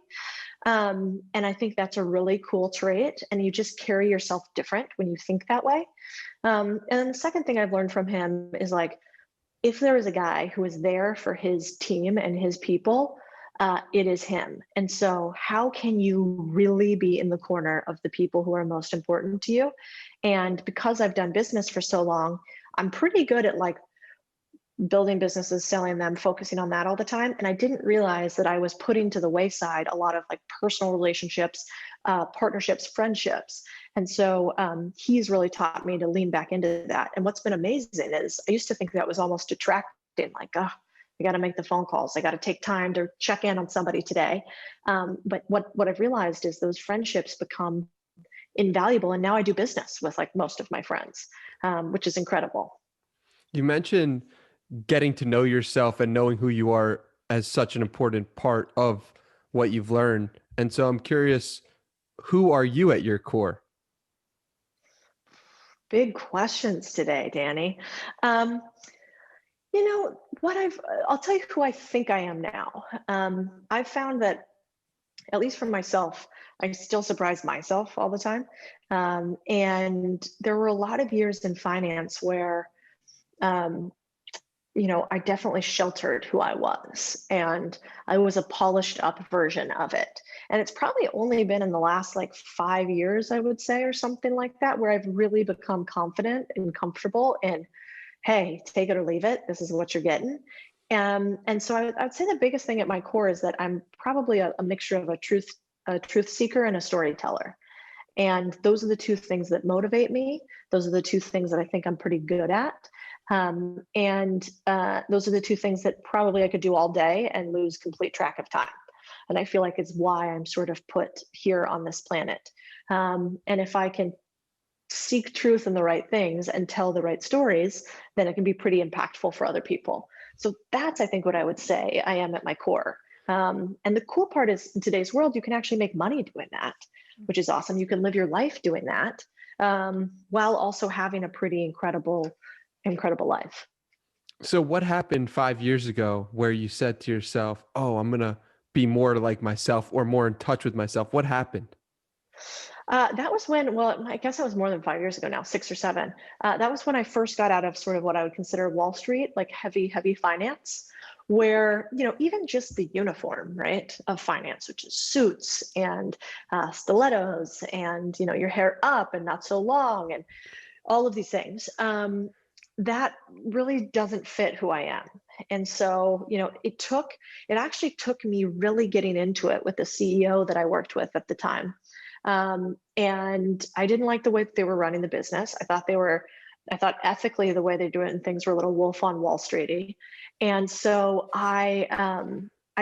And I think that's a really cool trait. And you just carry yourself different when you think that way. And then the second thing I've learned from him is, like, if there is a guy who is there for his team and his people, it is him. And so how can you really be in the corner of the people who are most important to you? And because I've done business for so long, I'm pretty good at like building businesses, selling them, focusing on that all the time. And I didn't realize that I was putting to the wayside a lot of like personal relationships, partnerships, friendships. And so he's really taught me to lean back into that. And what's been amazing is I used to think that was almost detracting, like, oh, I got to make the phone calls. I got to take time to check in on somebody today. But what I've realized is those friendships become invaluable. And now I do business with like most of my friends, which is incredible. You mentioned getting to know yourself and knowing who you are as such an important part of what you've learned. And so I'm curious, who are you at your core? Big questions today, Danny. I'll tell you who I think I am now. I've found that, at least for myself, I still surprise myself all the time. And there were a lot of years in finance where, I definitely sheltered who I was, and I was a polished up version of it. And it's probably only been in the last like 5 years, I would say, or something like that, where I've really become confident and comfortable in, hey, take it or leave it. This is what you're getting. And so I'd say the biggest thing at my core is that I'm probably a mixture of a truth seeker and a storyteller. And those are the two things that motivate me. Those are the two things that I think I'm pretty good at. And those are the two things that probably I could do all day and lose complete track of time. And I feel like it's why I'm sort of put here on this planet. And if I can seek truth in the right things and tell the right stories, then it can be pretty impactful for other people. So that's, I think, what I would say I am at my core. And the cool part is, in today's world, you can actually make money doing that, which is awesome. You can live your life doing that, while also having a pretty incredible life. So what happened 5 years ago where you said to yourself, oh, I'm going to be more like myself, or more in touch with myself? What happened? That was when, well, I guess that was more than 5 years ago now, 6 or 7. That was when I first got out of sort of what I would consider Wall Street, like heavy finance, where, even just the uniform, right, of finance, which is suits and stilettos and, your hair up and not so long and all of these things, that really doesn't fit who I am. And so, it actually took me really getting into it with the CEO that I worked with at the time. And I didn't like the way that they were running the business. I thought ethically the way they're doing things were a little wolf on Wall Streety. And so I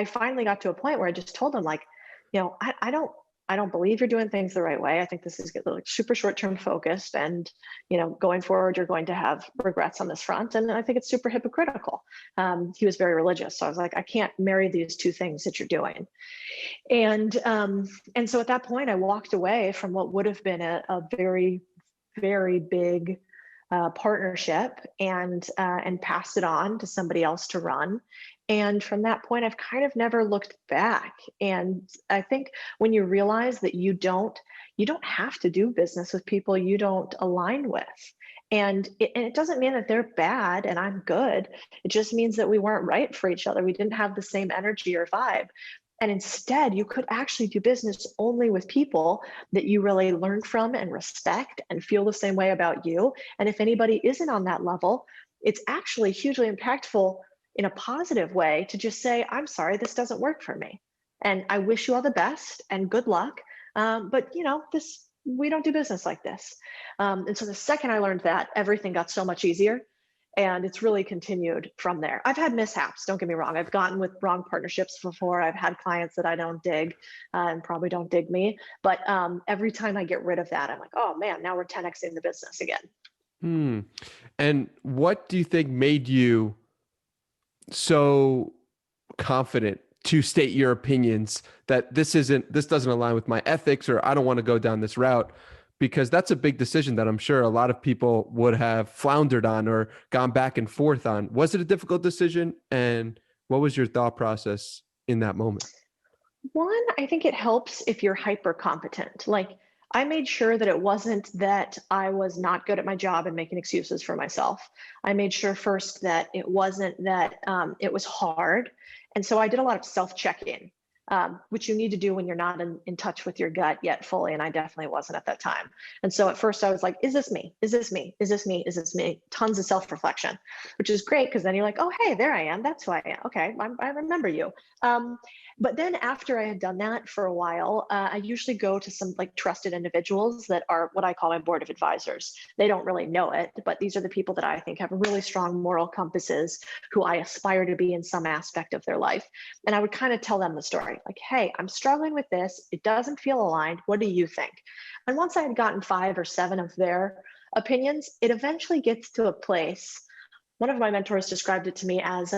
finally got to a point where I just told them, like, I don't believe you're doing things the right way. I think this is like super short-term focused, and going forward, you're going to have regrets on this front. And I think it's super hypocritical. He was very religious, so I was like, I can't marry these two things that you're doing. And so at that point, I walked away from what would have been a very, very big partnership, and passed it on to somebody else to run. And from that point, I've kind of never looked back. And I think when you realize that you don't have to do business with people you don't align with. And it doesn't mean that they're bad and I'm good. It just means that we weren't right for each other. We didn't have the same energy or vibe. And instead, you could actually do business only with people that you really learn from and respect and feel the same way about you. And if anybody isn't on that level, it's actually hugely impactful in a positive way to just say, I'm sorry, this doesn't work for me. And I wish you all the best and good luck. But we don't do business like this. And so the second I learned that, everything got so much easier. And it's really continued from there. I've had mishaps, don't get me wrong. I've gotten with wrong partnerships before. I've had clients that I don't dig and probably don't dig me. But every time I get rid of that, I'm like, oh man, now we're 10xing the business again. And what do you think made you so confident to state your opinions that this doesn't align with my ethics, or I don't want to go down this route? Because that's a big decision that I'm sure a lot of people would have floundered on or gone back and forth on. Was it a difficult decision? And what was your thought process in that moment? One, I think it helps if you're hyper competent. Like, I made sure that it wasn't that I was not good at my job and making excuses for myself. I made sure first that it wasn't that it was hard. And so I did a lot of self-check-in, which you need to do when you're not in touch with your gut yet fully. And I definitely wasn't at that time. And so at first I was like, is this me? Is this me? Is this me? Is this me? Tons of self-reflection, which is great, because then you're like, oh, hey, there I am. That's who I am. Okay, I remember you. But then after I had done that for a while, I usually go to some like trusted individuals that are what I call my board of advisors. They don't really know it, but these are the people that I think have really strong moral compasses, who I aspire to be in some aspect of their life. And I would kind of tell them the story, like, hey, I'm struggling with this. It doesn't feel aligned. What do you think? And once I had gotten 5 or 7 of their opinions, it eventually gets to a place. One of my mentors described it to me as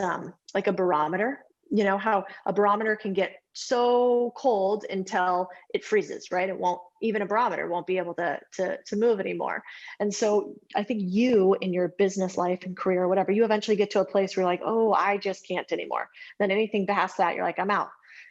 like a barometer. You know how a barometer can get so cold until it freezes, right? It won't, even a barometer won't be able to move anymore. And so I think you, in your business life and career or whatever, you eventually get to a place where you're like, oh, I just can't anymore. Then anything past that, you're like, I'm out.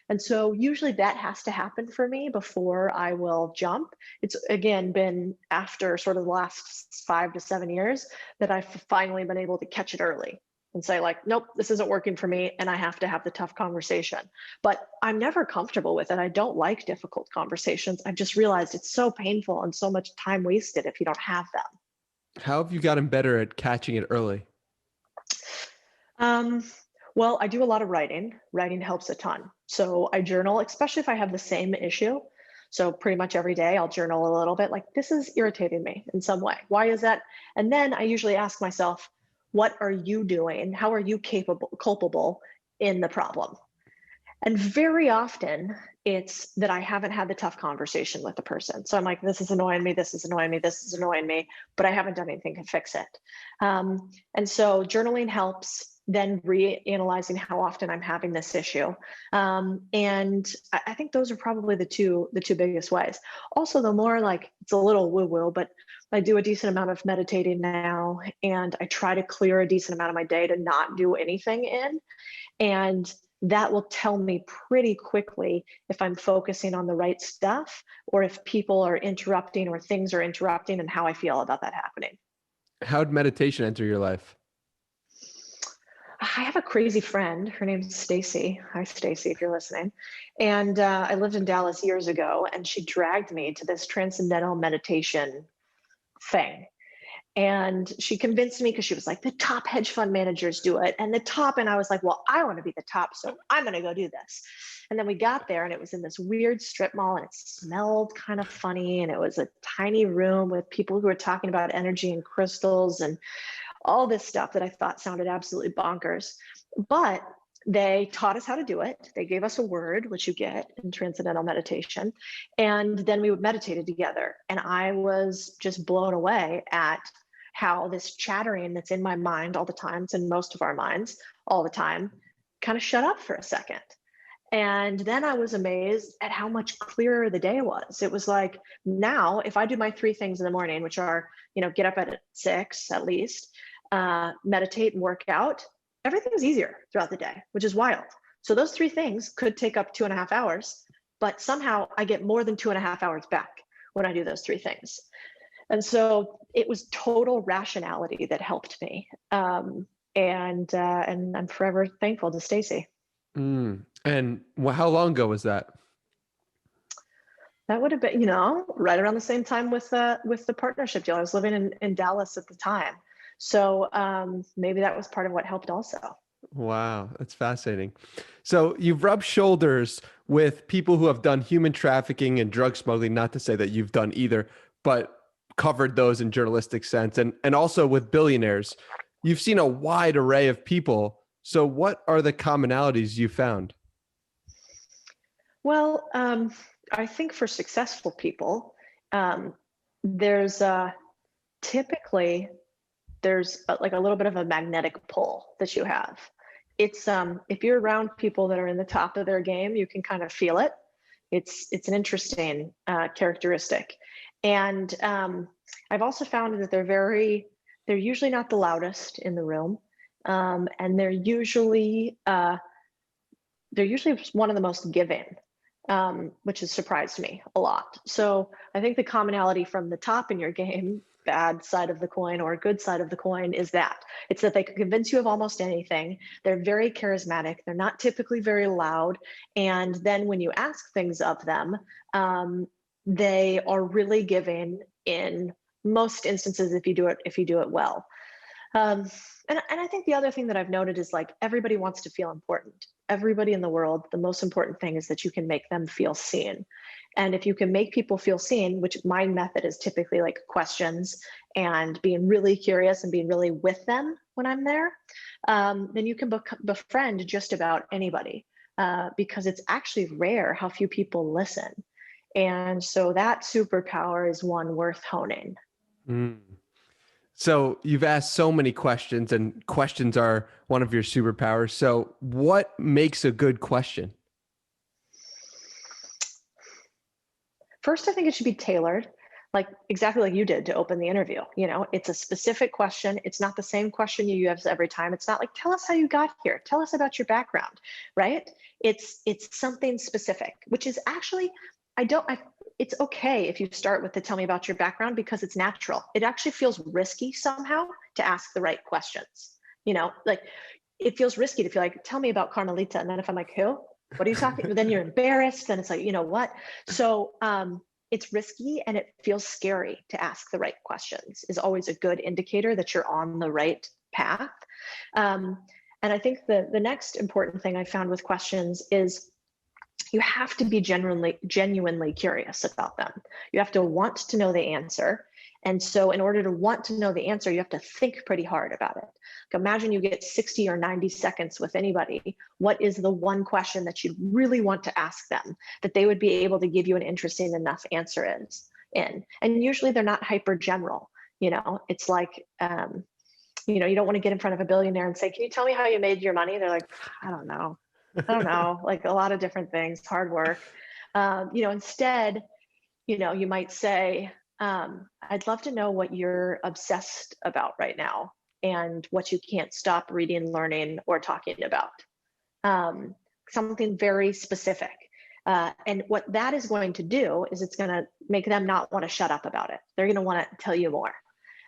And so usually that has to happen for me before I will jump. It's again been after sort of the last 5 to 7 years that I've finally been able to catch it early and say, like, nope, this isn't working for me, and I have to have the tough conversation. But I'm never comfortable with it. I don't like difficult conversations. I've just realized it's so painful and so much time wasted if you don't have them. How have you gotten better at catching it early? Well, I do a lot of writing. Writing helps a ton. So I journal, especially if I have the same issue. So pretty much every day I'll journal a little bit, like, this is irritating me in some way. Why is that? And then I usually ask myself, what are you doing? How are you culpable in the problem? And very often it's that I haven't had the tough conversation with the person. So I'm like, this is annoying me, this is annoying me, this is annoying me, but I haven't done anything to fix it. And so journaling helps, then reanalyzing how often I'm having this issue. And I think those are probably the two biggest ways. Also, the more, like, it's a little woo-woo, but I do a decent amount of meditating now, and I try to clear a decent amount of my day to not do anything in. And that will tell me pretty quickly if I'm focusing on the right stuff, or if people are interrupting or things are interrupting, and how I feel about that happening. How did meditation enter your life? I have a crazy friend. Her name's Stacy. Hi, Stacy, if you're listening. And I lived in Dallas years ago, and she dragged me to this transcendental meditation thing. And she convinced me because she was like, the top hedge fund managers do it. And I was like, well, I want to be the top. So I'm going to go do this. And then we got there and it was in this weird strip mall and it smelled kind of funny. And it was a tiny room with people who were talking about energy and crystals and all this stuff that I thought sounded absolutely bonkers. But they taught us how to do it. They gave us a word, which you get in transcendental meditation. And then we meditated together. And I was just blown away at how this chattering that's in my mind all the time, it's in most of our minds all the time, kind of shut up for a second. And then I was amazed at how much clearer the day was. It was like, now if I do my 3 things in the morning, which are, get up at 6 at least, meditate and work out, everything's easier throughout the day, which is wild. So those 3 things could take up 2.5 hours, but somehow I get more than 2.5 hours back when I do those 3 things. And so it was total rationality that helped me. And I'm forever thankful to Stacy. And how long ago was that? That would have been, right around the same time with the partnership deal. I was living in Dallas at the time. So maybe that was part of what helped also. Wow, that's fascinating. So you've rubbed shoulders with people who have done human trafficking and drug smuggling, not to say that you've done either, but covered those in journalistic sense, and also with billionaires. You've seen a wide array of people. So what are the commonalities you found? Well, I think for successful people, there's typically like a little bit of a magnetic pull that you have. It's if you're around people that are in the top of their game, you can kind of feel it. It's an interesting characteristic. And I've also found that they're usually not the loudest in the room. And they're usually one of the most giving, which has surprised me a lot. So I think the commonality from the top in your game, bad side of the coin or good side of the coin, is that it's that they can convince you of almost anything. They're very charismatic. They're not typically very loud. And then when you ask things of them, they are really giving in most instances if you do it well. And I think the other thing that I've noted is like everybody wants to feel important. Everybody in the world, the most important thing is that you can make them feel seen. And if you can make people feel seen, which my method is typically like questions and being really curious and being really with them when I'm there, then you can befriend just about anybody because it's actually rare how few people listen. And so that superpower is one worth honing. So you've asked so many questions, and questions are one of your superpowers. So what makes a good question? First, I think it should be tailored, like exactly like you did to open the interview. It's a specific question. It's not the same question you use every time. It's not like, tell us how you got here. Tell us about your background, right? It's something specific, which is actually, it's okay if you start with the tell me about your background because it's natural. It actually feels risky somehow to ask the right questions. Like it feels risky to feel like, tell me about Carmelita. And then if I'm like, who? What are you talking about? Then you're embarrassed. Then it's like, what? So it's risky and it feels scary to ask the right questions is always a good indicator that you're on the right path. And I think the next important thing I found with questions is you have to be genuinely curious about them. You have to want to know the answer. And so in order to want to know the answer, you have to think pretty hard about it. Like imagine you get 60 or 90 seconds with anybody. What is the one question that you really want to ask them that they would be able to give you an interesting enough answer in? And usually they're not hyper general. It's like, you don't want to get in front of a billionaire and say, can you tell me how you made your money? They're like, I don't know, like a lot of different things, hard work. Instead, you might say, I'd love to know what you're obsessed about right now and what you can't stop reading, learning, or talking about. Something very specific. And what that is going to do is it's going to make them not want to shut up about it. They're going to want to tell you more.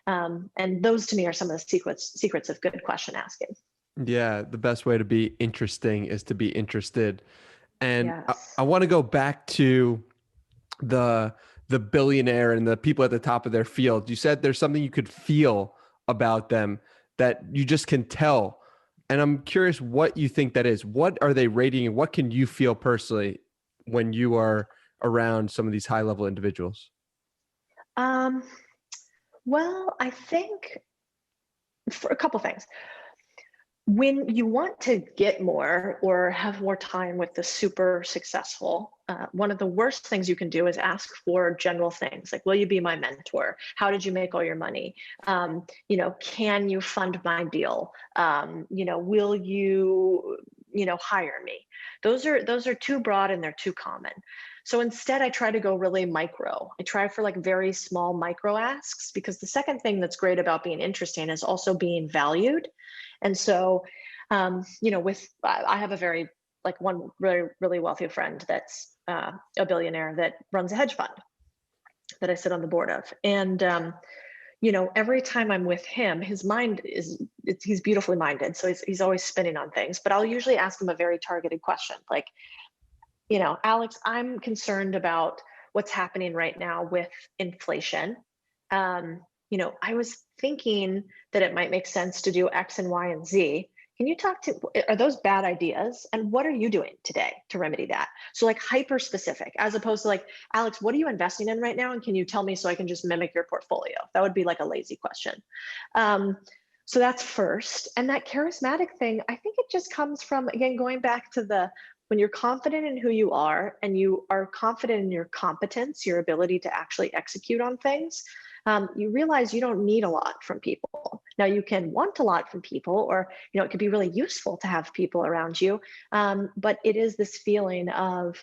And those to me are some of the secrets of good question asking. Yeah, the best way to be interesting is to be interested. And Yes. I want to go back to the the billionaire and the people at the top of their field. You said there's something you could feel about them that you just can tell. And I'm curious what you think that is. What are they rating and what can you feel personally when you are around some of these high level individuals? Um, well, I think for a couple things. When you want to get more or have more time with the super successful, one of the worst things you can do is ask for general things like, will you be my mentor? How did you make all your money? Can you fund my deal? Will you, hire me? Those are too broad and they're too common. So instead, I try to go really micro. I try for like very small micro asks, because the second thing that's great about being interesting is also being valued. And so, I have a very, like, one really, really wealthy friend that's a billionaire that runs a hedge fund that I sit on the board of. And, every time I'm with him, his mind he's beautifully minded. So he's always spinning on things, but I'll usually ask him a very targeted question. Like, Alex, I'm concerned about what's happening right now with inflation. I was thinking that it might make sense to do X and Y and Z. Can you are those bad ideas? And what are you doing today to remedy that? So like hyper specific, as opposed to like, Alex, what are you investing in right now? And can you tell me so I can just mimic your portfolio? That would be like a lazy question. So that's first. And that charismatic thing, I think it just comes from, again, going back to when you're confident in who you are and you are confident in your competence, your ability to actually execute on things, you realize you don't need a lot from people. Now you can want a lot from people, or, it could be really useful to have people around you. But it is this feeling of,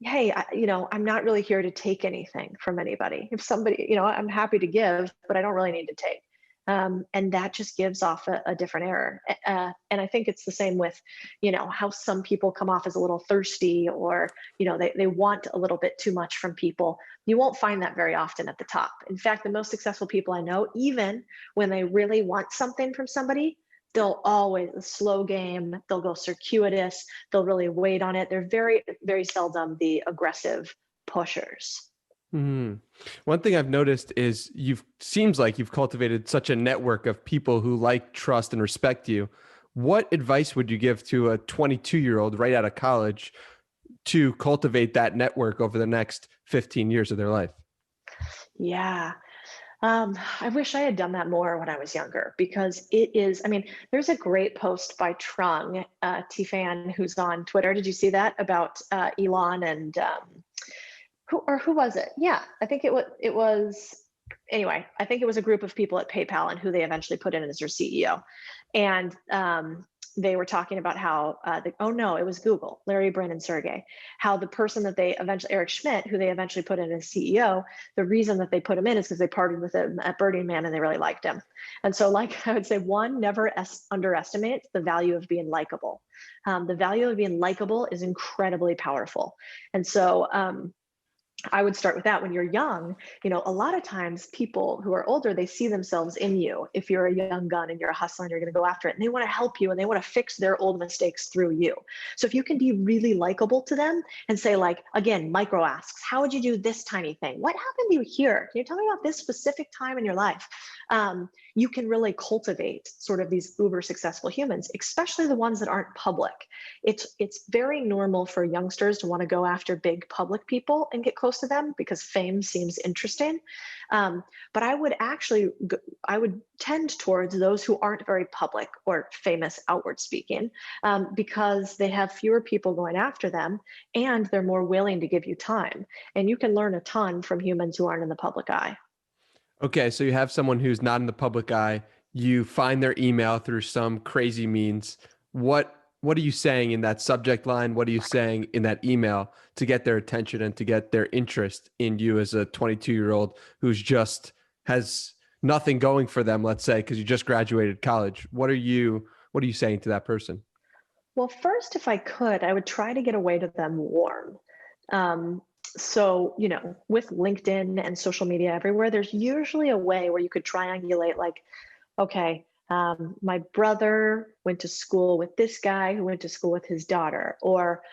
hey, I'm not really here to take anything from anybody. If somebody, I'm happy to give, but I don't really need to take. And that just gives off a different error. And I think it's the same with, how some people come off as a little thirsty, or, they want a little bit too much from people. You won't find that very often at the top. In fact, the most successful people I know, even when they really want something from somebody, they'll always a slow game. They'll go circuitous. They'll really wait on it. They're very, very seldom the aggressive pushers. Mm-hmm. One thing I've noticed is seems like you've cultivated such a network of people who like, trust, and respect you. What advice would you give to a 22-year-old right out of college to cultivate that network over the next 15 years of their life? Yeah. I wish I had done that more when I was younger, because there's a great post by Trung, T-Fan, who's on Twitter. Did you see that about Elon and who was it? Yeah, I think it was, anyway, I think it was a group of people at PayPal and who they eventually put in as their CEO. And they were talking about how, it was Google, Larry, Brin, and Sergey, how the person that they eventually, Eric Schmidt, who they eventually put in as CEO, the reason that they put him in is because they partnered with him at Burning Man and they really liked him. And so, like, I would say, one, never underestimate the value of being likable. The value of being likable is incredibly powerful. And so, I would start with that. When you're young, a lot of times people who are older, they see themselves in you. If you're a young gun and you're a hustler and you're going to go after it, and they want to help you and they want to fix their old mistakes through you. So if you can be really likable to them and say, like, again, micro asks, how would you do this tiny thing? What happened to you here? Can you tell me about this specific time in your life? You can really cultivate sort of these uber successful humans, especially the ones that aren't public. It's very normal for youngsters to want to go after big public people and get close to them because fame seems interesting. But I would tend towards those who aren't very public or famous outward speaking, because they have fewer people going after them and they're more willing to give you time. And you can learn a ton from humans who aren't in the public eye. Okay, so you have someone who's not in the public eye. You find their email through some crazy means. What are you saying in that subject line? What are you saying in that email to get their attention and to get their interest in you as a 22-year-old who's just has nothing going for them, let's say, because you just graduated college? What are you saying to that person? Well, first, if I could, I would try to get away to them warm. So, with LinkedIn and social media everywhere, there's usually a way where you could triangulate, like, okay, my brother went to school with this guy who went to school with his daughter, or,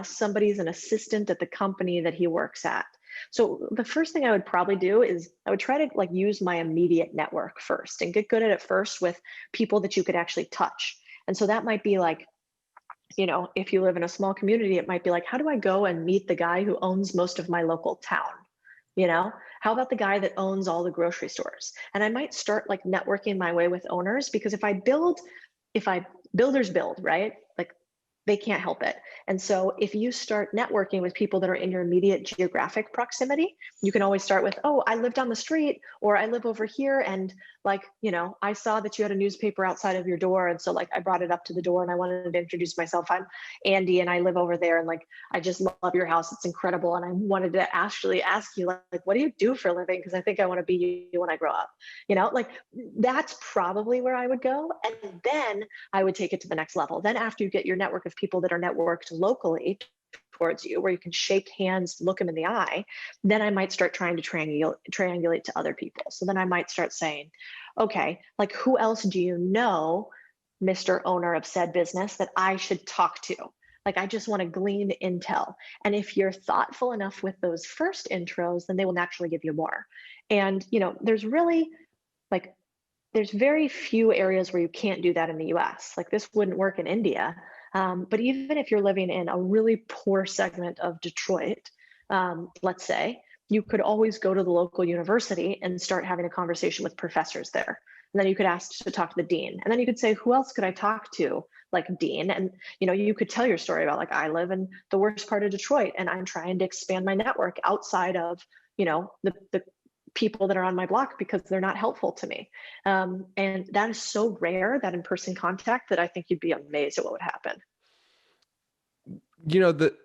somebody's an assistant at the company that he works at. So the first thing I would probably do is I would try to like use my immediate network first and get good at it first with people that you could actually touch. And so that might be like, if you live in a small community, it might be like, how do I go and meet the guy who owns most of my local town? How about the guy that owns all the grocery stores? And I might start like networking my way with owners, because if builders build, right? Like they can't help it. And so if you start networking with people that are in your immediate geographic proximity, you can always start with, oh, I live down the street, or I live over here. And like, I saw that you had a newspaper outside of your door. And so like, I brought it up to the door and I wanted to introduce myself. I'm Andy and I live over there. And like, I just love your house. It's incredible. And I wanted to actually ask you, like, what do you do for a living? Because I think I want to be you when I grow up, like that's probably where I would go. And then I would take it to the next level. Then after you get your network of people that are networked locally towards you, where you can shake hands, look them in the eye, then I might start trying to triangulate to other people. So then I might start saying, okay, like who else do you know, Mr. Owner of said business, that I should talk to? Like, I just want to glean intel. And if you're thoughtful enough with those first intros, then they will naturally give you more. And, there's really like, there's very few areas where you can't do that in the US. Like this wouldn't work in India. But even if you're living in a really poor segment of Detroit, let's say, you could always go to the local university and start having a conversation with professors there. And then you could ask to talk to the dean. And then you could say, who else could I talk to? Like dean. And, you could tell your story about like, I live in the worst part of Detroit and I'm trying to expand my network outside of, the people that are on my block because they're not helpful to me. And that is so rare, that in-person contact, that I think you'd be amazed at what would happen.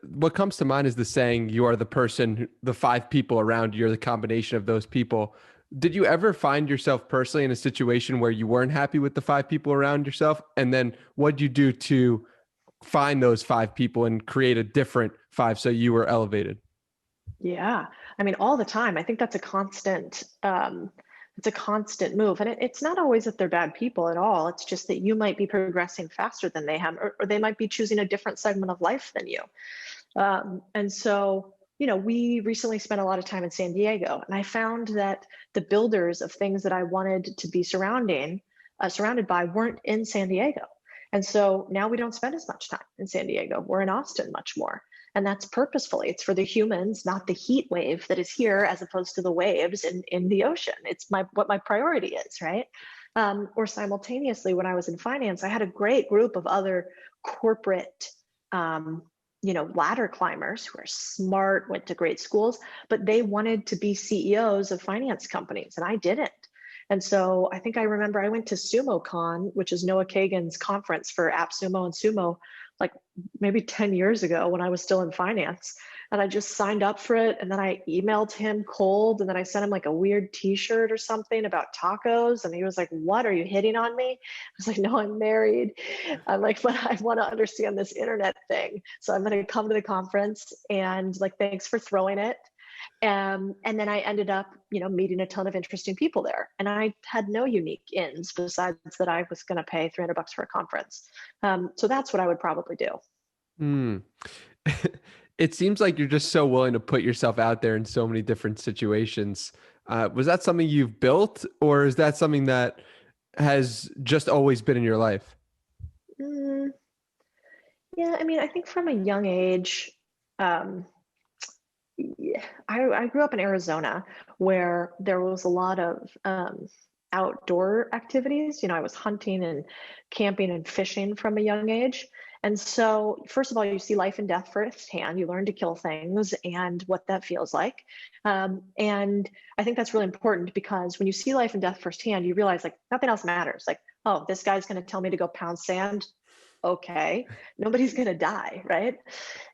What comes to mind is the saying, you are the person, the five people around you, you're the combination of those people. Did you ever find yourself personally in a situation where you weren't happy with the five people around yourself? And then what'd you do to find those five people and create a different five so you were elevated? Yeah. I mean, all the time. I think that's a constant, move. And it's not always that they're bad people at all. It's just that you might be progressing faster than they have, or they might be choosing a different segment of life than you. And so, we recently spent a lot of time in San Diego, and I found that the builders of things that I wanted to be surrounded by weren't in San Diego. And so now we don't spend as much time in San Diego. We're in Austin much more. And that's purposefully. It's for the humans, not the heat wave that is here, as opposed to the waves in the ocean. It's what my priority is, right? Or simultaneously, when I was in finance, I had a great group of other corporate, ladder climbers who are smart, went to great schools, but they wanted to be CEOs of finance companies, and I didn't. And so I think I remember I went to SumoCon, which is Noah Kagan's conference for AppSumo and Sumo, like maybe 10 years ago when I was still in finance. And I just signed up for it. And then I emailed him cold. And then I sent him like a weird t-shirt or something about tacos. And he was like, what, are you hitting on me? I was like, no, I'm married. I'm like, but I want to understand this internet thing. So I'm going to come to the conference, and like, thanks for throwing it. And then I ended up, meeting a ton of interesting people there. And I had no unique ins besides that I was going to pay $300 for a conference. So that's what I would probably do. Mm. It seems like you're just so willing to put yourself out there in so many different situations. Was that something you've built, or is that something that has just always been in your life? Yeah, I mean, I think from a young age, I grew up in Arizona, where there was a lot of outdoor activities. I was hunting and camping and fishing from a young age. And so, first of all, you see life and death firsthand. You learn to kill things and what that feels like. And I think that's really important, because when you see life and death firsthand, you realize like nothing else matters. Like, oh, this guy's going to tell me to go pound sand. Okay, nobody's going to die, right?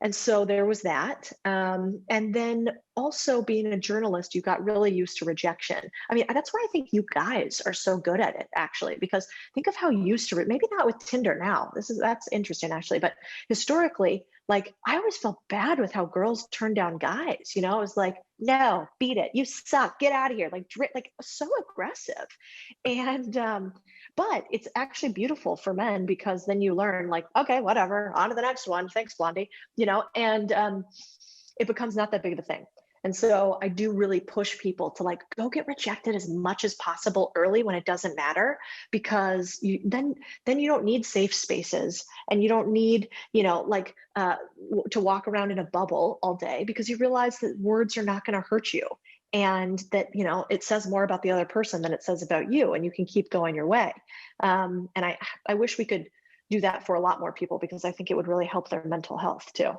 And so there was that. And then also, being a journalist, you got really used to rejection. I mean, that's why I think you guys are so good at it, actually, because think of how used to it, maybe not with Tinder now. That's interesting, actually. But historically, like, I always felt bad with how girls turned down guys. It was like, no, beat it. You suck. Get out of here. Like so aggressive. And, but it's actually beautiful for men, because then you learn like, okay, whatever, on to the next one. Thanks, Blondie, and it becomes not that big of a thing. And so I do really push people to like go get rejected as much as possible early when it doesn't matter, because then you don't need safe spaces, and you don't need, to walk around in a bubble all day, because you realize that words are not going to hurt you, and that, it says more about the other person than it says about you, and you can keep going your way. And I wish we could do that for a lot more people, because I think it would really help their mental health too.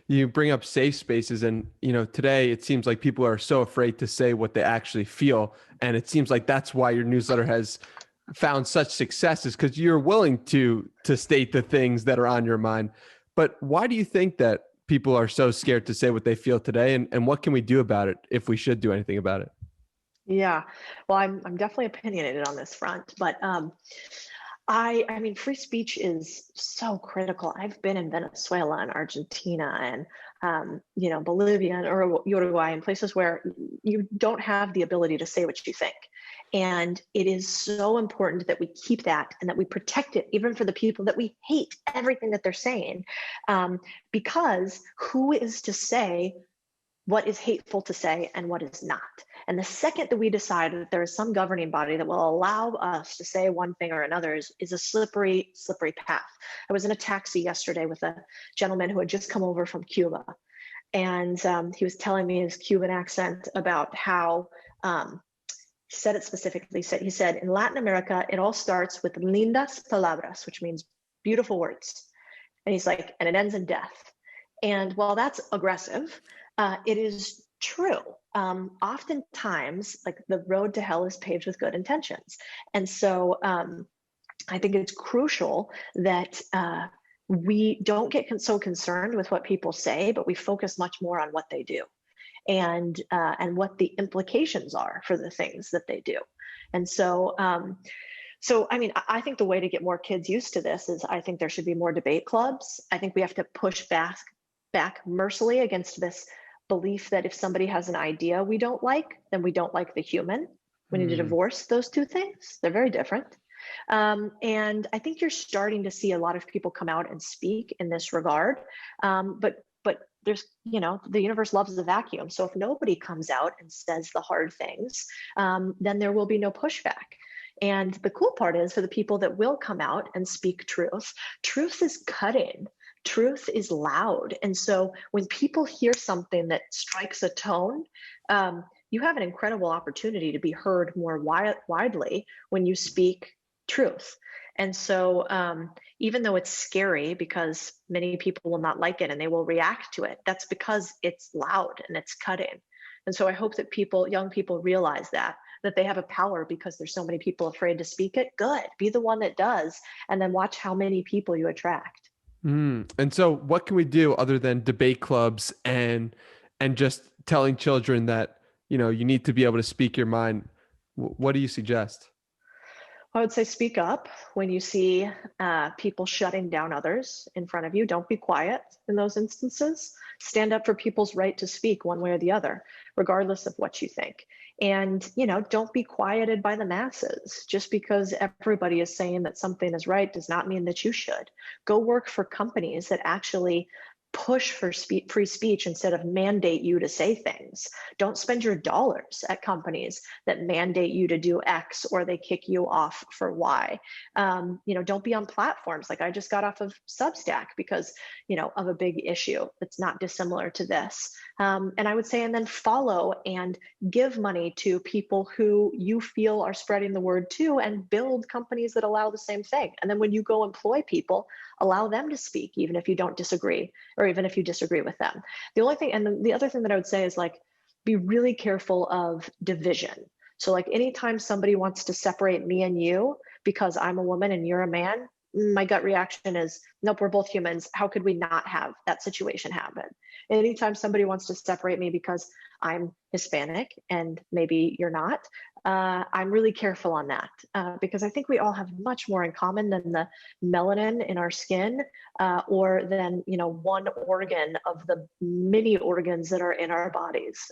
You bring up safe spaces, and today it seems like people are so afraid to say what they actually feel, and it seems like that's why your newsletter has found such success, is because you're willing to state the things that are on your mind. But why do you think that people are so scared to say what they feel today, and what can we do about it, if we should do anything about it? Yeah, well, I'm definitely opinionated on this front, but I mean, free speech is so critical. I've been in Venezuela and Argentina and, Bolivia or Uruguay, and places where you don't have the ability to say what you think. And it is so important that we keep that and that we protect it, even for the people that we hate everything that they're saying. Because who is to say what is hateful to say and what is not? And the second that we decide that there is some governing body that will allow us to say one thing or another is a slippery path. I was in a taxi yesterday with a gentleman who had just come over from Cuba. And he was telling me his Cuban accent about how, he said it specifically, he said, in Latin America, it all starts with lindas palabras, which means beautiful words. And he's like, and it ends in death. And while that's aggressive, it is true. Oftentimes, like, the road to hell is paved with good intentions. And so I think it's crucial that we don't get so concerned with what people say, but we focus much more on what they do, and what the implications are for the things that they do. And so, I mean, I think the way to get more kids used to this is, I think there should be more debate clubs. I think we have to push back mercilessly against this belief that if somebody has an idea we don't like, then we don't like the human. We need to divorce those two things. They're very different. And I think you're starting to see a lot of people come out and speak in this regard. But there's, the universe loves the vacuum. So if nobody comes out and says the hard things, then there will be no pushback. And the cool part is, for the people that will come out and speak truth is cutting. Truth is loud. And so when people hear something that strikes a tone, you have an incredible opportunity to be heard more widely when you speak truth. And so even though it's scary, because many people will not like it and they will react to it, that's because it's loud and it's cutting. And so I hope that young people realize that they have a power, because there's so many people afraid to speak it. Good. Be the one that does, and then watch how many people you attract. And so what can we do other than debate clubs and just telling children that, you need to be able to speak your mind? What do you suggest? I would say speak up when you see people shutting down others in front of you. Don't be quiet in those instances. Stand up for people's right to speak one way or the other, regardless of what you think. And, don't be quieted by the masses. Just because everybody is saying that something is right does not mean that you should. Go work for companies that actually push for free speech instead of mandate you to say things. Don't spend your dollars at companies that mandate you to do X or they kick you off for Y. Don't be on platforms. Like, I just got off of Substack because, of a big issue that's not dissimilar to this. And I would say, and then follow and give money to people who you feel are spreading the word to, and build companies that allow the same thing. And then when you go employ people, allow them to speak, even if you don't disagree, or even if you disagree with them. The only thing, and the other thing that I would say is, like, be really careful of division. So, like, anytime somebody wants to separate me and you because I'm a woman and you're a man, my gut reaction is, nope, we're both humans. How could we not have that situation happen? Anytime somebody wants to separate me because I'm Hispanic and maybe you're not, I'm really careful on that, because I think we all have much more in common than the melanin in our skin, or than, one organ of the many organs that are in our bodies.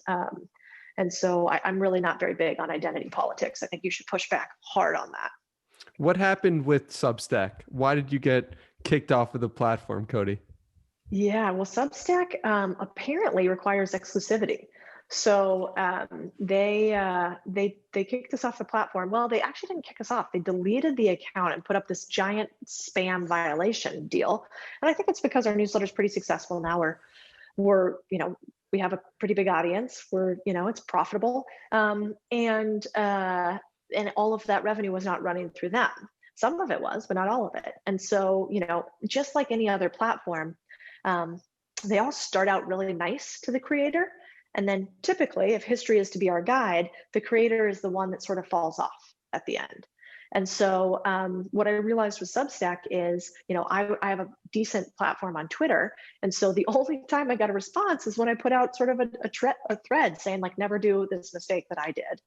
And so I'm really not very big on identity politics. I think you should push back hard on that. What happened with Substack? Why did you get kicked off of the platform, Codie? Yeah, well, Substack apparently requires exclusivity. So they kicked us off the platform. Well, they actually didn't kick us off. They deleted the account and put up this giant spam violation deal. And I think it's because our newsletter is pretty successful now. We have a pretty big audience. It's profitable, and all of that revenue was not running through them. Some of it was, but not all of it. And so, just like any other platform, um, they all start out really nice to the creator. And then typically, if history is to be our guide, the creator is the one that sort of falls off at the end. And so what I realized with Substack is, I have a decent platform on Twitter. And so the only time I got a response is when I put out sort of a thread saying, like, never do this mistake that I did.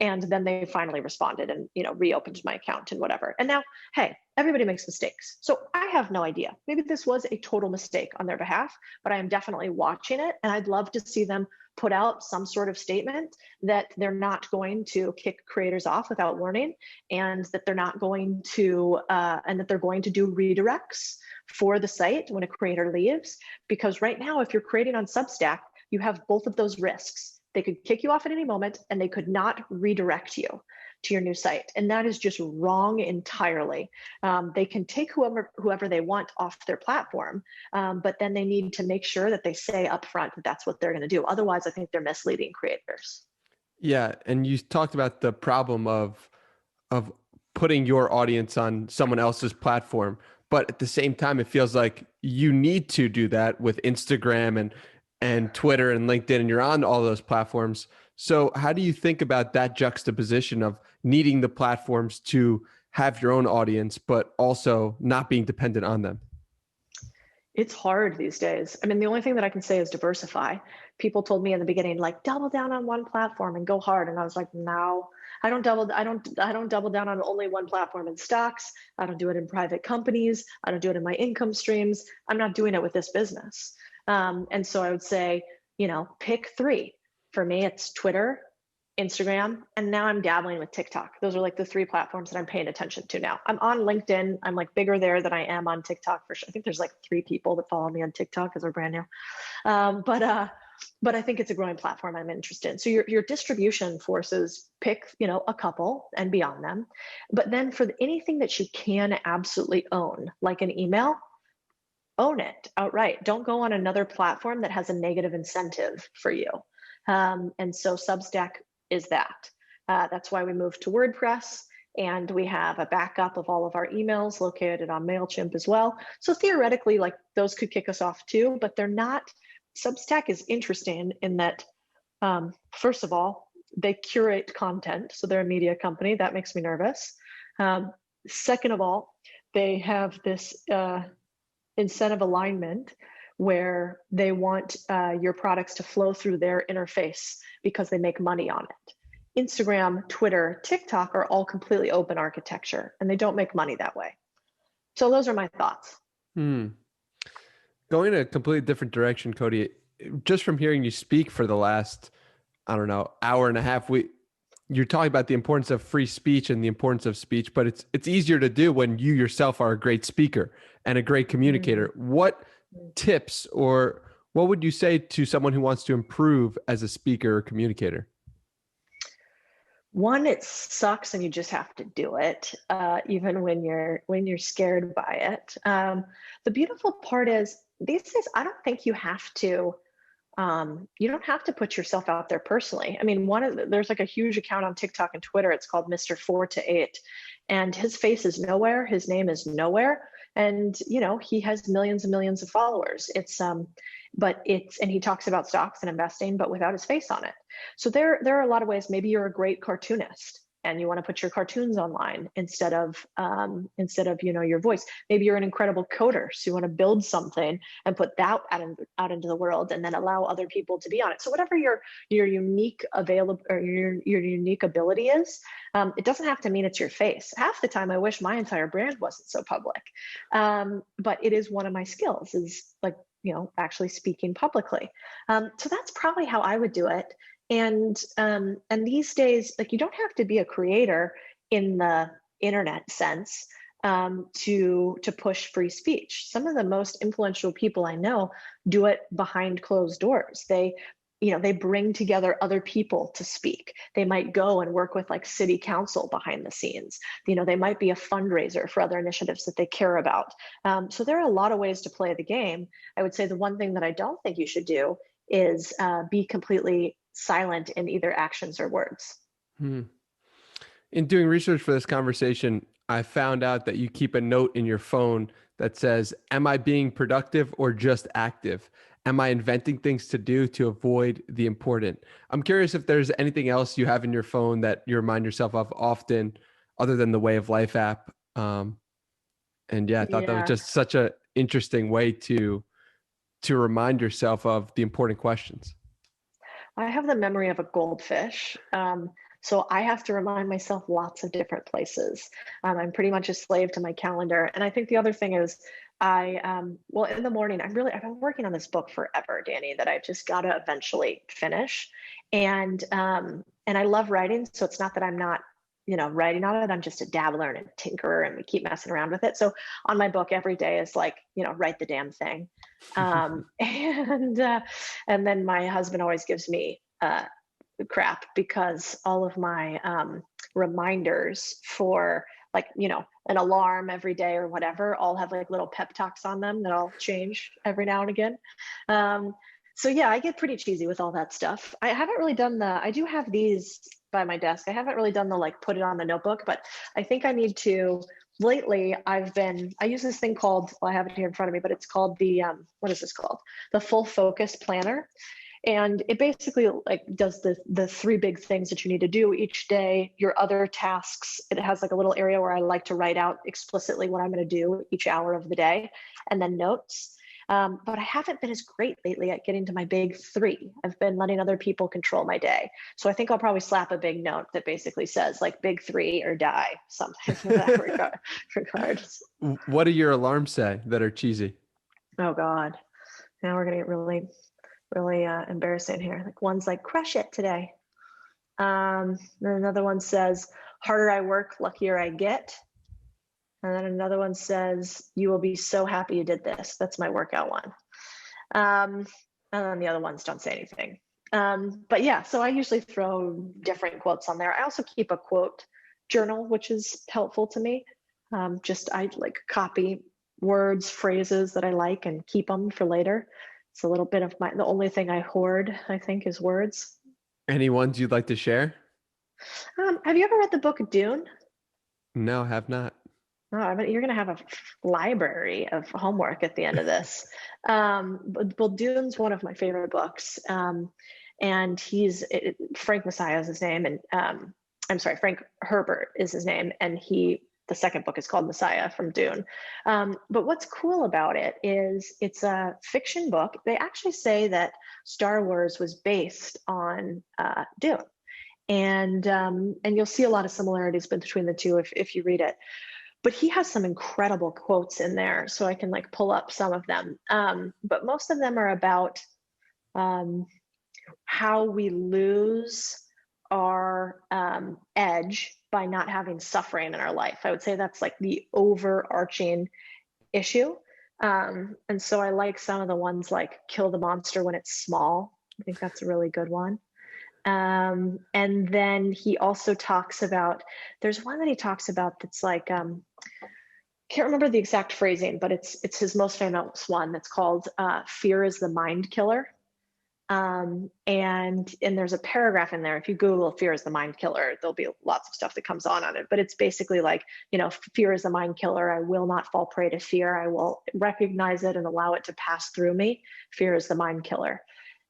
And then they finally responded and, reopened my account and whatever. And now, hey, everybody makes mistakes. So I have no idea. Maybe this was a total mistake on their behalf, but I am definitely watching it. And I'd love to see them put out some sort of statement that they're not going to kick creators off without warning, and that they're not going to, and that they're going to do redirects for the site when a creator leaves. Because right now, if you're creating on Substack, you have both of those risks. They could kick you off at any moment, and they could not redirect you to your new site. And that is just wrong entirely. They can take whoever they want off their platform, but then they need to make sure that they say upfront that that's what they're going to do. Otherwise, I think they're misleading creators. Yeah, and you talked about the problem of putting your audience on someone else's platform, but at the same time, it feels like you need to do that with Instagram and Twitter and LinkedIn, and you're on all those platforms. So how do you think about that juxtaposition of needing the platforms to have your own audience, but also not being dependent on them? It's hard these days. I mean, the only thing that I can say is diversify. People told me in the beginning, like, double down on one platform and go hard. And I was like, no, I don't double down on only one platform in stocks. I don't do it in private companies. I don't do it in my income streams. I'm not doing it with this business. And so I would say, pick three. For me, it's Twitter, Instagram, and now I'm dabbling with TikTok. Those are like the three platforms that I'm paying attention to now. I'm on LinkedIn. I'm like bigger there than I am on TikTok for sure. I think there's like 3 people that follow me on TikTok because we're brand new. But I think it's a growing platform I'm interested in. So your distribution forces, pick, a couple and be on them. But then for anything that you can absolutely own, like an email, own it outright. Don't go on another platform that has a negative incentive for you. And so Substack is that. That's why we moved to WordPress, and we have a backup of all of our emails located on MailChimp as well. So theoretically, like, those could kick us off too, but they're not. Substack is interesting in that, first of all, they curate content. So they're a media company. That makes me nervous. Second of all, they have this incentive alignment where they want your products to flow through their interface because they make money on it. Instagram, Twitter, TikTok are all completely open architecture, and they don't make money that way. So those are my thoughts. Going in a completely different direction, Codie, just from hearing you speak for the last, I don't know, hour and a half, you're talking about the importance of free speech and the importance of speech, but it's easier to do when you yourself are a great speaker and a great communicator. What tips or what would you say to someone who wants to improve as a speaker or communicator? One, it sucks and you just have to do it, even when you're scared by it. The beautiful part is these days, I don't think you have to. You don't have to put yourself out there personally. I mean, there's like a huge account on TikTok and Twitter. It's called Mr. 4 to 8, and his face is nowhere. His name is nowhere, and he has millions and millions of followers. And he talks about stocks and investing, but without his face on it. So there are a lot of ways. Maybe you're a great cartoonist and you want to put your cartoons online instead of your voice. Maybe you're an incredible coder, so you want to build something and put that out into the world, and then allow other people to be on it. So whatever your unique your unique ability is, it doesn't have to mean it's your face. Half the time, I wish my entire brand wasn't so public, but it is one of my skills. Is like actually speaking publicly. So that's probably how I would do it. And these days, like, you don't have to be a creator in the internet sense. to push free speech. Some of the most influential people I know do it behind closed doors. They bring together other people to speak. They might go and work with like city council behind the scenes. They might be a fundraiser for other initiatives that they care about. So there are a lot of ways to play the game. I would say the one thing that I don't think you should do is be completely silent in either actions or words. Hmm. In doing research for this conversation, I found out that you keep a note in your phone that says, am I being productive or just active? Am I inventing things to do to avoid the important? I'm curious if there's anything else you have in your phone that you remind yourself of often other than the Way of Life app. And yeah, I thought that was Yeah. just such an interesting way to remind yourself of the important questions. I have the memory of a goldfish. So I have to remind myself lots of different places. I'm pretty much a slave to my calendar. And I think the other thing is well, in the morning, I've been working on this book forever, Danny, that I've just got to eventually finish. And I love writing. So it's not that I'm not, writing on it. I'm just a dabbler and a tinkerer, and we keep messing around with it. So on my book, every day is like, write the damn thing. And then my husband always gives me crap because all of my reminders for like, an alarm every day or whatever, all have like little pep talks on them that I'll change every now and again. So yeah, I get pretty cheesy with all that stuff. I haven't really done I do have these by my desk. I haven't really done the like put it on the notebook, but I think I need to. Lately, I use this thing called, well, I have it here in front of me, but it's called what is this called? The Full Focus Planner. And it basically like does the three big things that you need to do each day, your other tasks. It has like a little area where I like to write out explicitly what I'm going to do each hour of the day, and then notes. But I haven't been as great lately at getting to my big three. I've been letting other people control my day. So I think I'll probably slap a big note that basically says like big three or die, something in that regards. What do your alarms say that are cheesy? Oh God. Now we're going to get really, really embarrassing here. Like one's like, crush it today. Then another one says, harder I work, luckier I get. And then another one says, you will be so happy you did this. That's my workout one. And then the other ones don't say anything. But yeah, so I usually throw different quotes on there. I also keep a quote journal, which is helpful to me. I like copy words, phrases that I like and keep them for later. It's a little bit of the only thing I hoard, I think, is words. Any ones you'd like to share? Have you ever read the book Dune? No, have not. Oh, I bet you're going to have a library of homework at the end of this. Well, Dune's one of my favorite books. And Frank Messiah is his name. And I'm sorry, Frank Herbert is his name. And the second book is called Messiah from Dune. But what's cool about it is it's a fiction book. They actually say that Star Wars was based on Dune. And you'll see a lot of similarities between the two if you read it. But he has some incredible quotes in there, so I can like pull up some of them. But most of them are about how we lose our edge by not having suffering in our life. I would say that's like the overarching issue. And so I like some of the ones like kill the monster when it's small. I think that's a really good one. And then he also talks about, there's one that he talks about that's like, can't remember the exact phrasing, but it's his most famous one that's called fear is the mind killer. And there's a paragraph in there. If you Google fear is the mind killer, there'll be lots of stuff that comes on it. But it's basically like, fear is the mind killer. I will not fall prey to fear. I will recognize it and allow it to pass through me. Fear is the mind killer.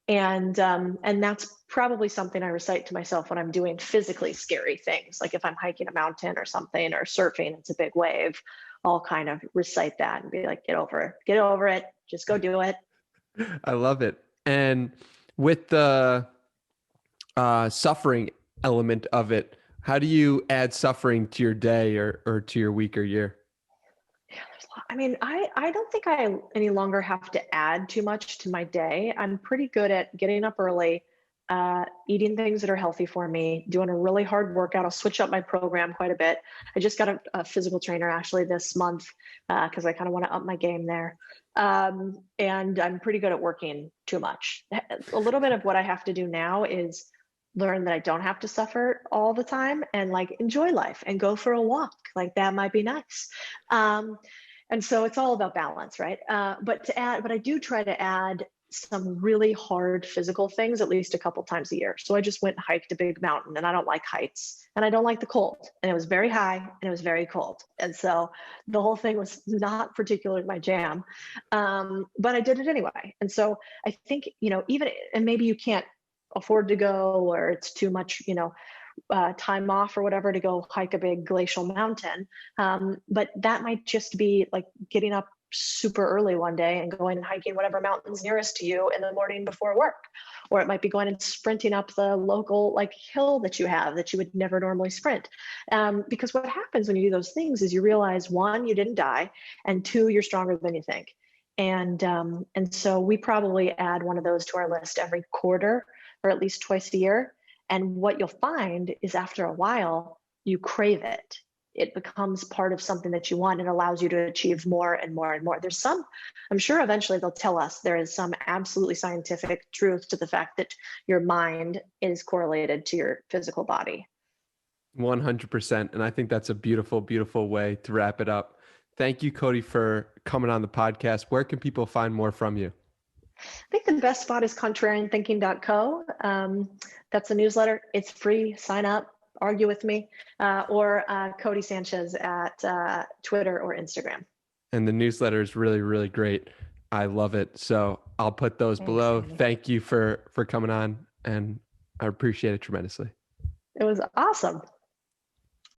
And that's probably something I recite to myself when I'm doing physically scary things. Like if I'm hiking a mountain or something, or surfing, it's a big wave, I'll kind of recite that and be like, get over it, just go do it. I love it. And with the suffering element of it, how do you add suffering to your day or to your week or year? Yeah, there's a lot. I mean, I don't think I any longer have to add too much to my day. I'm pretty good at getting up early, eating things that are healthy for me, doing a really hard workout. I'll switch up my program quite a bit. I just got a physical trainer actually this month because I kind of want to up my game there. And I'm pretty good at working too much. A little bit of what I have to do now is learn that I don't have to suffer all the time and like enjoy life and go for a walk. Like that might be nice. And so it's all about balance, right? But I do try to add some really hard physical things at least a couple times a year. So I just went and hiked a big mountain, and I don't like heights and I don't like the cold, and it was very high and it was very cold. And so the whole thing was not particularly my jam. But I did it anyway. And so I think, even, and maybe you can't afford to go, or it's too much, time off or whatever to go hike a big glacial mountain. But that might just be like getting up super early one day and going and hiking whatever mountain's nearest to you in the morning before work. Or it might be going and sprinting up the local like hill that you have that you would never normally sprint. Because what happens when you do those things is you realize, one, you didn't die, and two, you're stronger than you think. And so we probably add one of those to our list every quarter or at least twice a year. And what you'll find is after a while, you crave it. It becomes part of something that you want and allows you to achieve more and more and more. I'm sure eventually they'll tell us there is some absolutely scientific truth to the fact that your mind is correlated to your physical body. 100%. And I think that's a beautiful, beautiful way to wrap it up. Thank you, Codie, for coming on the podcast. Where can people find more from you? I think the best spot is contrarianthinking.co. That's a newsletter. It's free. Sign up, argue with me, or Codie Sanchez at Twitter or Instagram. And the newsletter is really, really great. I love it. So I'll put those below. Andy. Thank you for coming on, and I appreciate it tremendously. It was awesome.